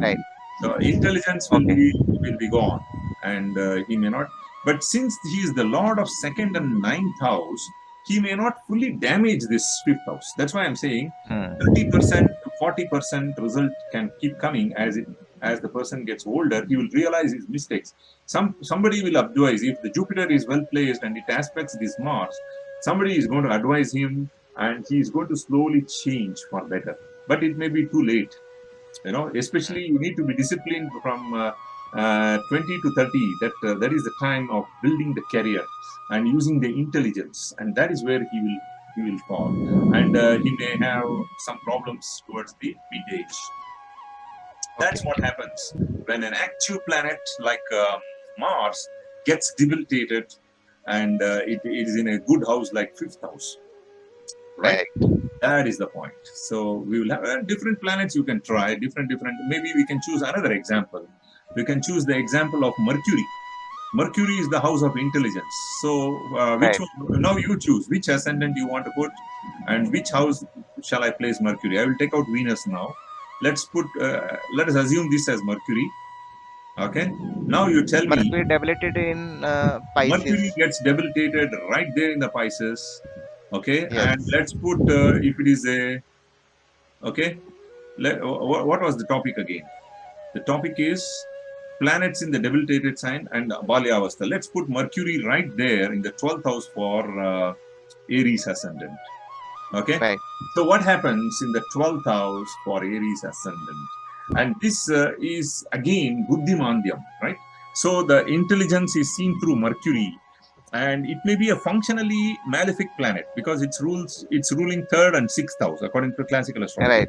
right. So intelligence Okay. will be gone, and he may not. But since he is the lord of second and ninth house, he may not fully damage this fifth house. That's why I'm saying Hmm. 30% to 40% result can keep coming as the person gets older. He will realize his mistakes. Somebody will advise if the Jupiter is well placed and it aspects this Mars. Somebody is going to advise him, and he is going to slowly change for better. But it may be too late, especially you need to be disciplined from 20 to 30. That is the time of building the career and using the intelligence, and that is where he will fall, and he may have some problems towards the mid age. Okay. That's what happens when an active planet like Mars gets debilitated, and it is in a good house like fifth house, right? Right. That is the point. So we will have different planets. You can try different. Maybe we can choose another example. We can choose the example of Mercury. Mercury is the house of intelligence. So which Right. one, now you choose which ascendant you want to put, and which house shall I place Mercury? I will take out Venus now. Let us assume this as Mercury. Okay. Now you tell me Mercury debilitated in Pisces. Mercury gets debilitated right there in the Pisces. Okay, Yes. and let's put if it is a okay. What was the topic again? The topic is planets in the debilitated sign and Balya Avasta. Let's put Mercury right there in the 12th house for Aries ascendant. Okay. Right. So what happens in the 12th house for Aries ascendant? And this is again Buddhimandhyam, right? So the intelligence is seen through Mercury, and it may be a functionally malefic planet because it's ruling third and sixth house according to classical astrology. Right.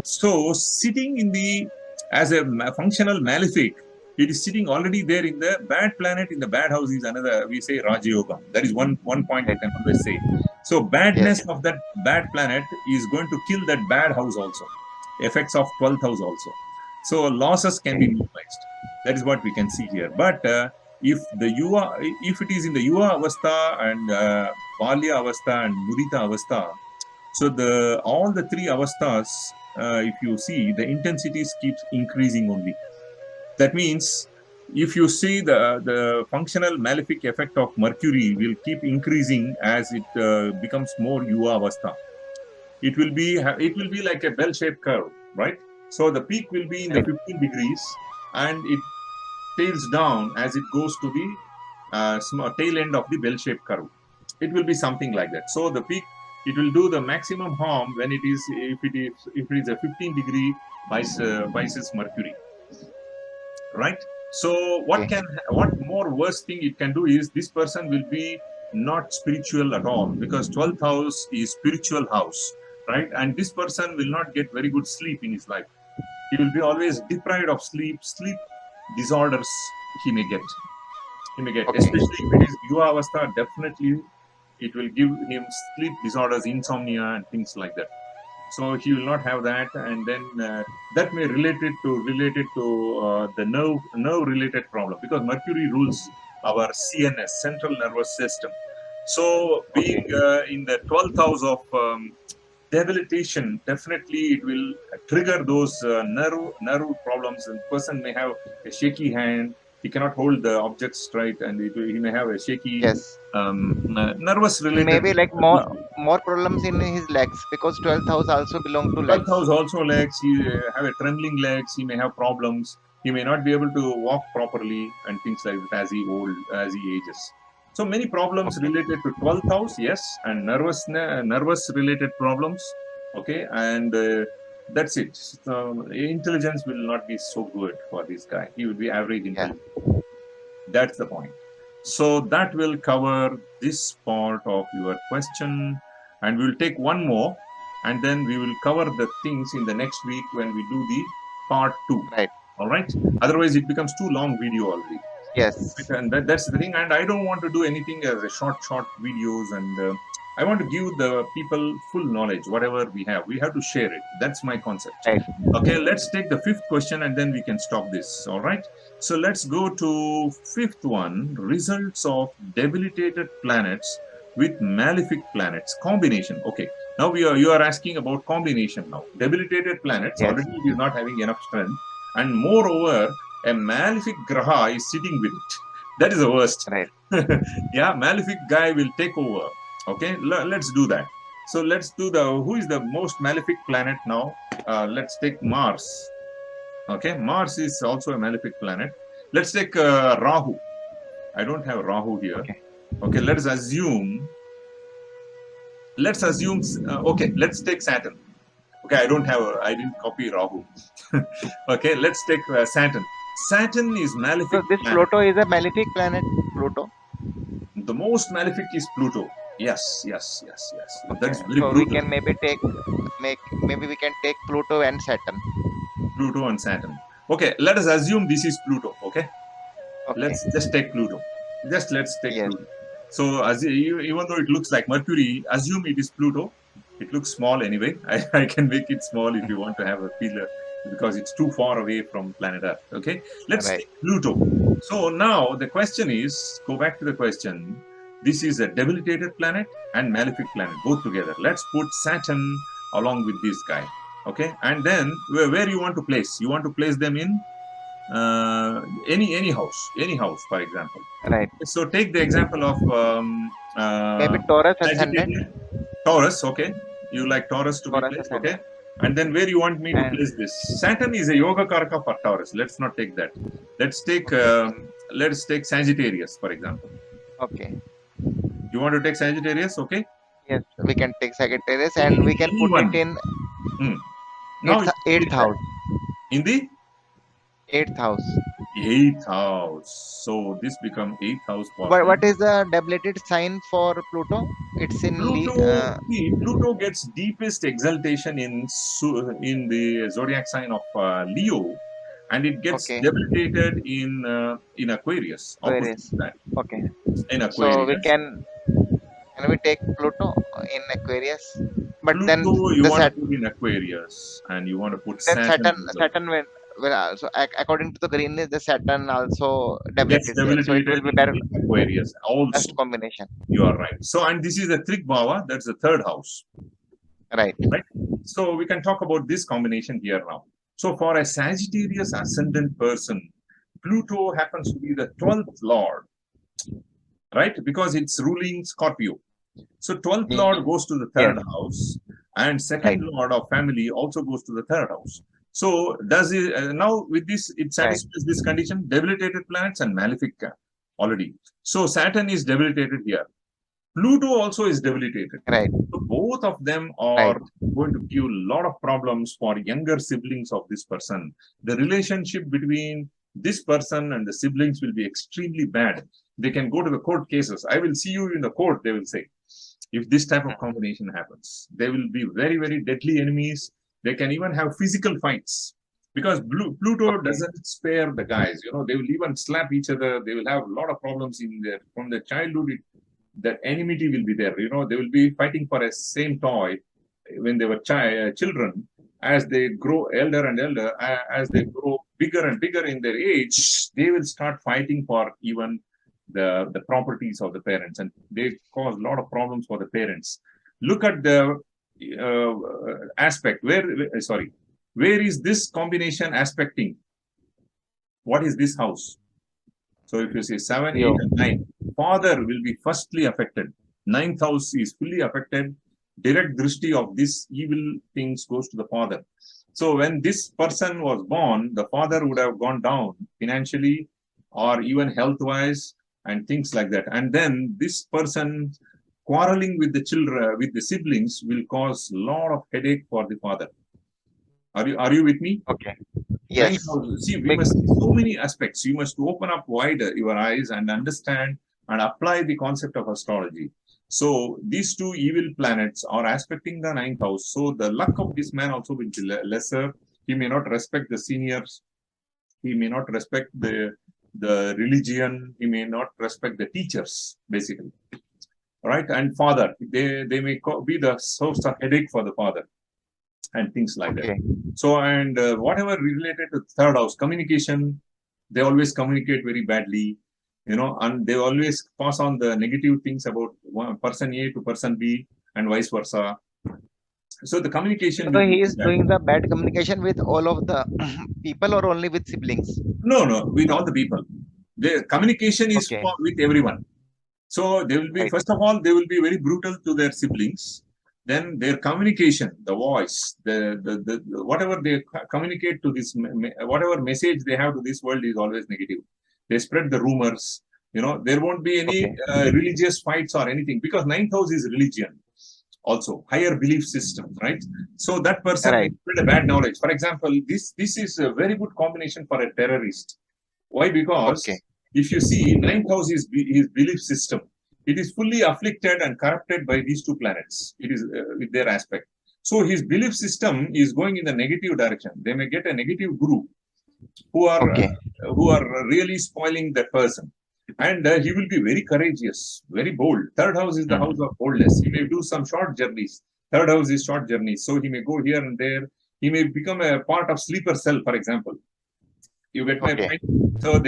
So sitting in the as a functional malefic, it is sitting already there in the bad planet in the bad house is another, we say Raja Yoga. That is one point you Right. can always say. So Yes. badness of that bad planet is going to kill that bad house also. Effects of 12th house also. So losses can be Okay. minimized. That is what we can see here. But if it is in the Yuva Avastha and Balya Avastha and Mudita Avastha, so the all the three avasthas, if you see, the intensities keeps increasing only. That means if you see the functional malefic effect of Mercury will keep increasing as it becomes more Yuva avastha. It will be like a bell-shaped curve, right? So the peak will be in the Right. 15 degrees, and it tails down as it goes to the tail end of the bell-shaped curve. It will be something like that. So the peak, it will do the maximum harm when it is if it is a 15-degree Pisces Mercury, right? So Okay. what more worst thing it can do is this person will be not spiritual at all because 12th house is spiritual house, right? And this person will not get very good sleep in his life. He will be always deprived of sleep disorders. he may get he may get, Okay. especially if it is Yuva Avastha, definitely it will give him sleep disorders, insomnia, and things like that. So he will not have that, and then that may relate to the nerve related problem because Mercury rules our CNS, central nervous system. So being Okay. in the 12th house of debilitation, definitely it will trigger those nerve problems, and person may have a shaky hand. He cannot hold the objects straight, and he may have a shaky Yes. nervous related Maybe like more issue. more problems in his legs because 12th house also belong to 12th legs. house also legs. He have a trembling legs. He may have problems. He may not be able to walk properly and things like that as he ages. So many problems Okay. related to 12th house, yes, and nervous related problems. Okay, and that's it. So intelligence will not be so good for this guy. He will be average Yeah. intelligence. That's the point. So that will cover this part of your question, and we'll take one more, and then we will cover the things in the next week when we do the part two. Right. All right. Otherwise, it becomes too long video already. Yes. And that's the thing. And I don't want to do anything as a short videos. And I want to give the people full knowledge, whatever we have to share it. That's my concept. Right. Okay, let's take the fifth question and then we can stop this. All right. So let's go to fifth one, results of debilitated planets with malefic planets combination. Okay, now you are asking about combination now. Debilitated planets, Yes. already it is not having enough strength, and moreover a malefic graha is sitting with it. That is the worst. Right. Yeah, malefic guy will take over. Okay, let's do that. So let's do who is the most malefic planet now. Let's take Mars. Okay, Mars is also a malefic planet. Let's take Rahu. I don't have Rahu here. Okay. Okay, let's assume, okay, let's take Saturn. Okay, I didn't copy Rahu. Okay, let's take Saturn. Saturn is malefic So this planet. Pluto is a malefic planet. Pluto. The most malefic is Pluto. Yes, yes, yes, yes. That Okay. is very So we brutal. can maybe we can take Pluto and Saturn. Pluto and Saturn. Okay, let us assume this is Pluto. Okay, Okay. let's just take Pluto. Let's take Yes. Pluto. So even though it looks like Mercury, assume it is Pluto. It looks small anyway. I can make it small if you want to have a feeler because it's too far away from planet Earth. Okay, let's Right. take Pluto. So now the question is, go back to the question. This is a debilitated planet and malefic planet, both together. Let's put Saturn along with this guy. Okay, and then where you want to place? You want to place them in any house, for example. Right. So take the example of Maybe Taurus ascendant. Sagittarius, Taurus. Okay, you like Taurus to be Taurus placed. Okay, ascendant. and then where you want me to And place this? Saturn is a yoga karaka for Taurus. Let's not take that. Let's take okay. let's take Sagittarius, for example. Okay. You want to take Sagittarius? Okay. Yes. We can take Sagittarius and we can put it Anyone. in Hmm. Now eighth house. in the Eighth house. eighth house. So this become eighth house for What them. is the debilitated sign for Pluto? It's in Pluto gets deepest exaltation in the zodiac sign of Leo, and it gets okay. debilitated in Aquarius, opposite Aquarius. to that Okay. in So we Aquarius. can we take Pluto in Aquarius? But then Pluto you the want to Sat put in Aquarius, and you want to put then Saturn as well. Saturn will according to the green list the Saturn also Gets debilitated there. So it will debilitated be better in Aquarius best also. combination. You are right. So, and this is the Trik Bhava, that's the third house. Right. Right? So we can talk about this combination here now. So for a Sagittarius ascendant person, Pluto happens to be the 12th lord, right? Because it's ruling Scorpio. So 12th lord goes to the Yes. third house, and Right. second lord of family also goes to the third house. So does it now with this it Right. satisfies this condition? Debilitated planets and malefic already. So Saturn is debilitated here. Pluto also is debilitated. Right. So both of them are Right. going to give a lot of problems for younger siblings of this person. The relationship between this person and the siblings will be extremely bad. They can go to the court cases. I will see you in the court, they will say, if this type of combination happens. They will be very, very deadly enemies. They can even have physical fights because Pluto Okay. doesn't spare the guys. You know, they will even slap each other. They will have a lot of problems in their from their childhood. That enmity will be there. You know, they will be fighting for a same toy when they were children. As they grow elder and elder, as they grow bigger and bigger in their age, they will start fighting for even the properties of the parents, and they cause a lot of problems for the parents. Look at the aspect where is this combination aspecting? What is this house? So if you say 7, 8, Leo. and 9, father will be firstly affected. Ninth house is fully affected. Direct drishti of this evil things goes to the father. So when this person was born, the father would have gone down financially or even health-wise and things like that. And then this person quarreling with the children, with the siblings, will cause a lot of headache for the father. Are you with me? Okay. Ninth Yes. house. See, we Big. must see so many aspects. You must open up wider your eyes and understand and apply the concept of astrology. So these two evil planets are aspecting the ninth house. So the luck of this man also will be lesser. He may not respect the seniors. He may not respect the religion. He may not respect the teachers, basically. Right? And father, they may be the source of headache for the father and things like that. Okay. So, and whatever related to third house, communication, they always communicate very badly, and they always pass on the negative things about one person A to person B and vice versa. So the communication So will be he is bad. doing the bad communication with all of the people or only with siblings? No, no, with all the people. The communication is Okay. with everyone. So they will be, Right. first of all, they will be very brutal to their siblings. Then their communication, the voice, the whatever they communicate to this, whatever message they have to this world is always negative. They spread the rumors. There won't be any Okay. religious fights or anything because ninth house is religion, also higher belief systems, right? So that person may Right. spread a bad knowledge. For example, this is a very good combination for a terrorist. Why? Okay. Because if you see, ninth house is his belief system. It is fully afflicted and corrupted by these two planets. It is with their aspect. So his belief system is going in the negative direction. They may get a negative guru who are Okay. really spoiling that person. And he will be very courageous, very bold. Third house is the house Hmm. of boldness. He may do some short journeys. Third house is short journeys. So he may go here and there. He may become a part of sleeper cell, for example. You get my Okay. point? So Right.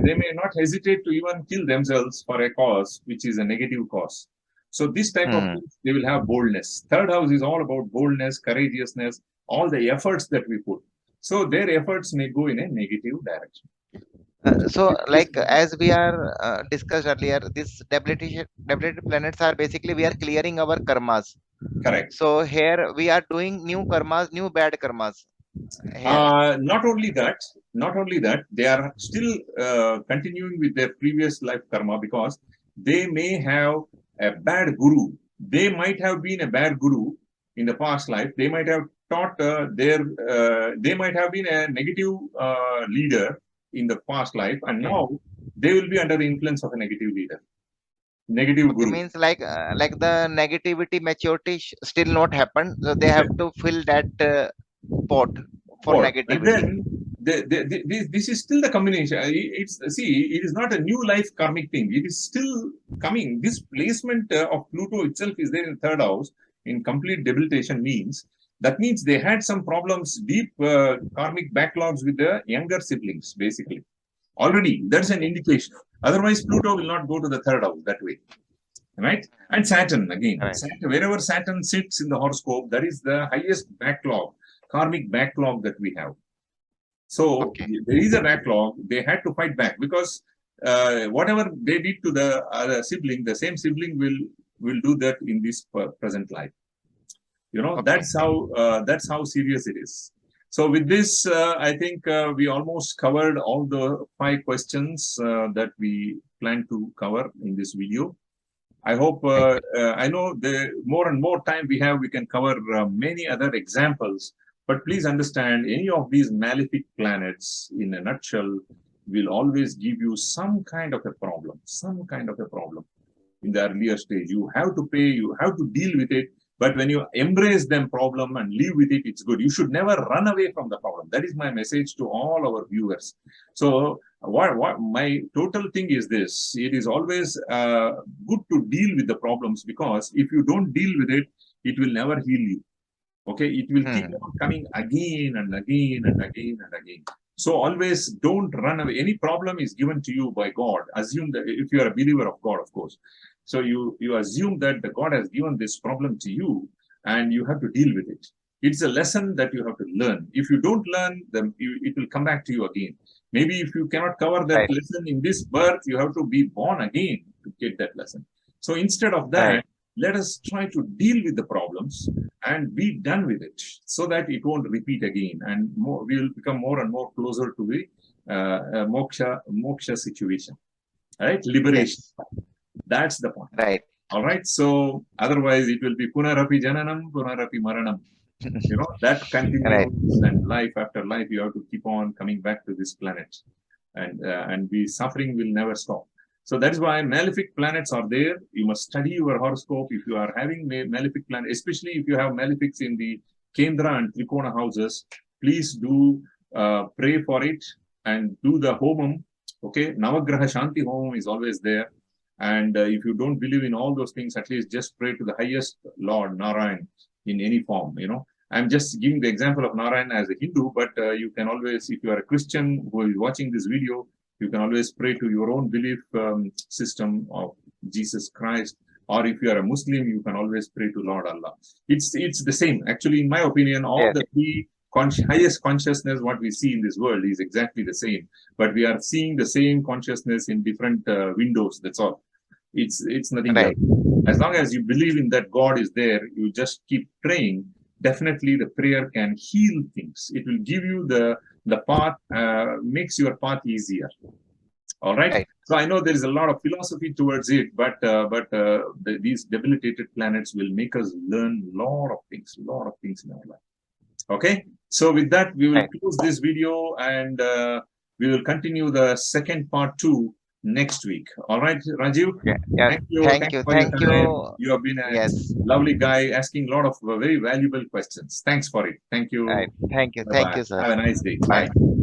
they may not hesitate to even kill themselves for a cause which is a negative cause. So this type of Hmm. things, they will have boldness. Third house is all about boldness, courageousness, all the efforts that we put. So their efforts may go in a negative direction. So, like as we are discussed earlier, this debilitated planets are basically we are clearing our karmas. Correct. So here we are doing new karmas, new bad karmas here. Not only that, they are still continuing with their previous life karma because they may have a bad guru. They might have been a bad guru in the past life. They might have taught they might have been a negative leader in the past life, and Okay. now they will be under the influence of a negative leader, negative Okay, guru. means like the negativity maturity still not happened, so they have to fill that pot for Pot. And negativity. then this is still the combination. It's see, it is not a new life karmic thing. It is still coming. This placement of Pluto itself is there in the third house in complete debilitation means they had some problems, deep karmic backlogs with the younger siblings, basically. Already, that's an Okay. indication. Otherwise, Pluto will not go to the third house that way, right? And Saturn again, Right. wherever Saturn sits in the horoscope, that is the highest backlog, karmic backlog that we have. So Okay. there is a backlog. They had to fight back because whatever they did to the other sibling, the same sibling will do that in this present life. Okay. That's how serious it is. So with this, I think we almost covered all the 5 questions that we plan to cover in this video. I hope, Right. I know the more and more time we have, we can cover many other examples. But please understand, any of these malefic planets, in a nutshell, will always give you some kind of a problem in the earlier stage. You have to pay, you have to deal with it. But when you embrace them problem and live with it, it's good. You should never run away from the problem. That is my message to all our viewers. So what my total thing is this: it is always good to deal with the problems because if you don't deal with it, it will never heal you. Okay, it will keep Hmm. on coming again and again and again and again. So always don't run away. Any problem is given to you by God. Assume that if you are a believer of God, of course. So you assume that the God has given this problem to you and you have to deal with it. It's a lesson that you have to learn. If you don't learn, then it will come back to you again. Maybe if you cannot cover that Right. lesson in this birth, you have to be born again to get that lesson. So instead of Right. that, let us try to deal with the problems and be done with it so that it won't repeat again, and we will become more and more closer to the moksha situation, right? Liberation. Yes. That's the point. Right. All right. So otherwise it will be punarapi jananam, punarapi maranam. That Right. continues, and life after life, you have to keep on coming back to this planet, and the suffering will never stop. So that's why malefic planets are there. You must study your horoscope if you are having malefic planet, especially if you have malefics in the Kendra and Trikona houses. Please do pray for it and do the homam. Okay, Navagraha Shanti homam is always there. And if you don't believe in all those things, at least just pray to the highest Lord, Narayan, in any form. I'm just giving the example of Narayan as a Hindu, but you can always, if you are a Christian who is watching this video, you can always pray to your own belief system of Jesus Christ. Or if you are a Muslim, you can always pray to Lord Allah. It's the same. Actually, in my opinion, all the three highest consciousness what we see in this world is exactly the same. But we are seeing the same consciousness in different windows. That's all. It's nothing else. As long as you believe in that God is there, you just keep praying. Definitely the prayer can heal things. It will give you the path, makes your path easier. All right. So I know there is a lot of philosophy towards it, but these debilitated planets will make us learn a lot of things in our life. Okay. So with that, we will close this video, and we will continue the second part 2 next week. All right, Rajiv. Yeah. Thank you. Thank you. Thank you. You have been a lovely guy, asking a lot of very valuable questions. Thanks for it. Thank you. Thank you. Bye-bye. Thank you, sir. Have a nice day. Bye. Bye.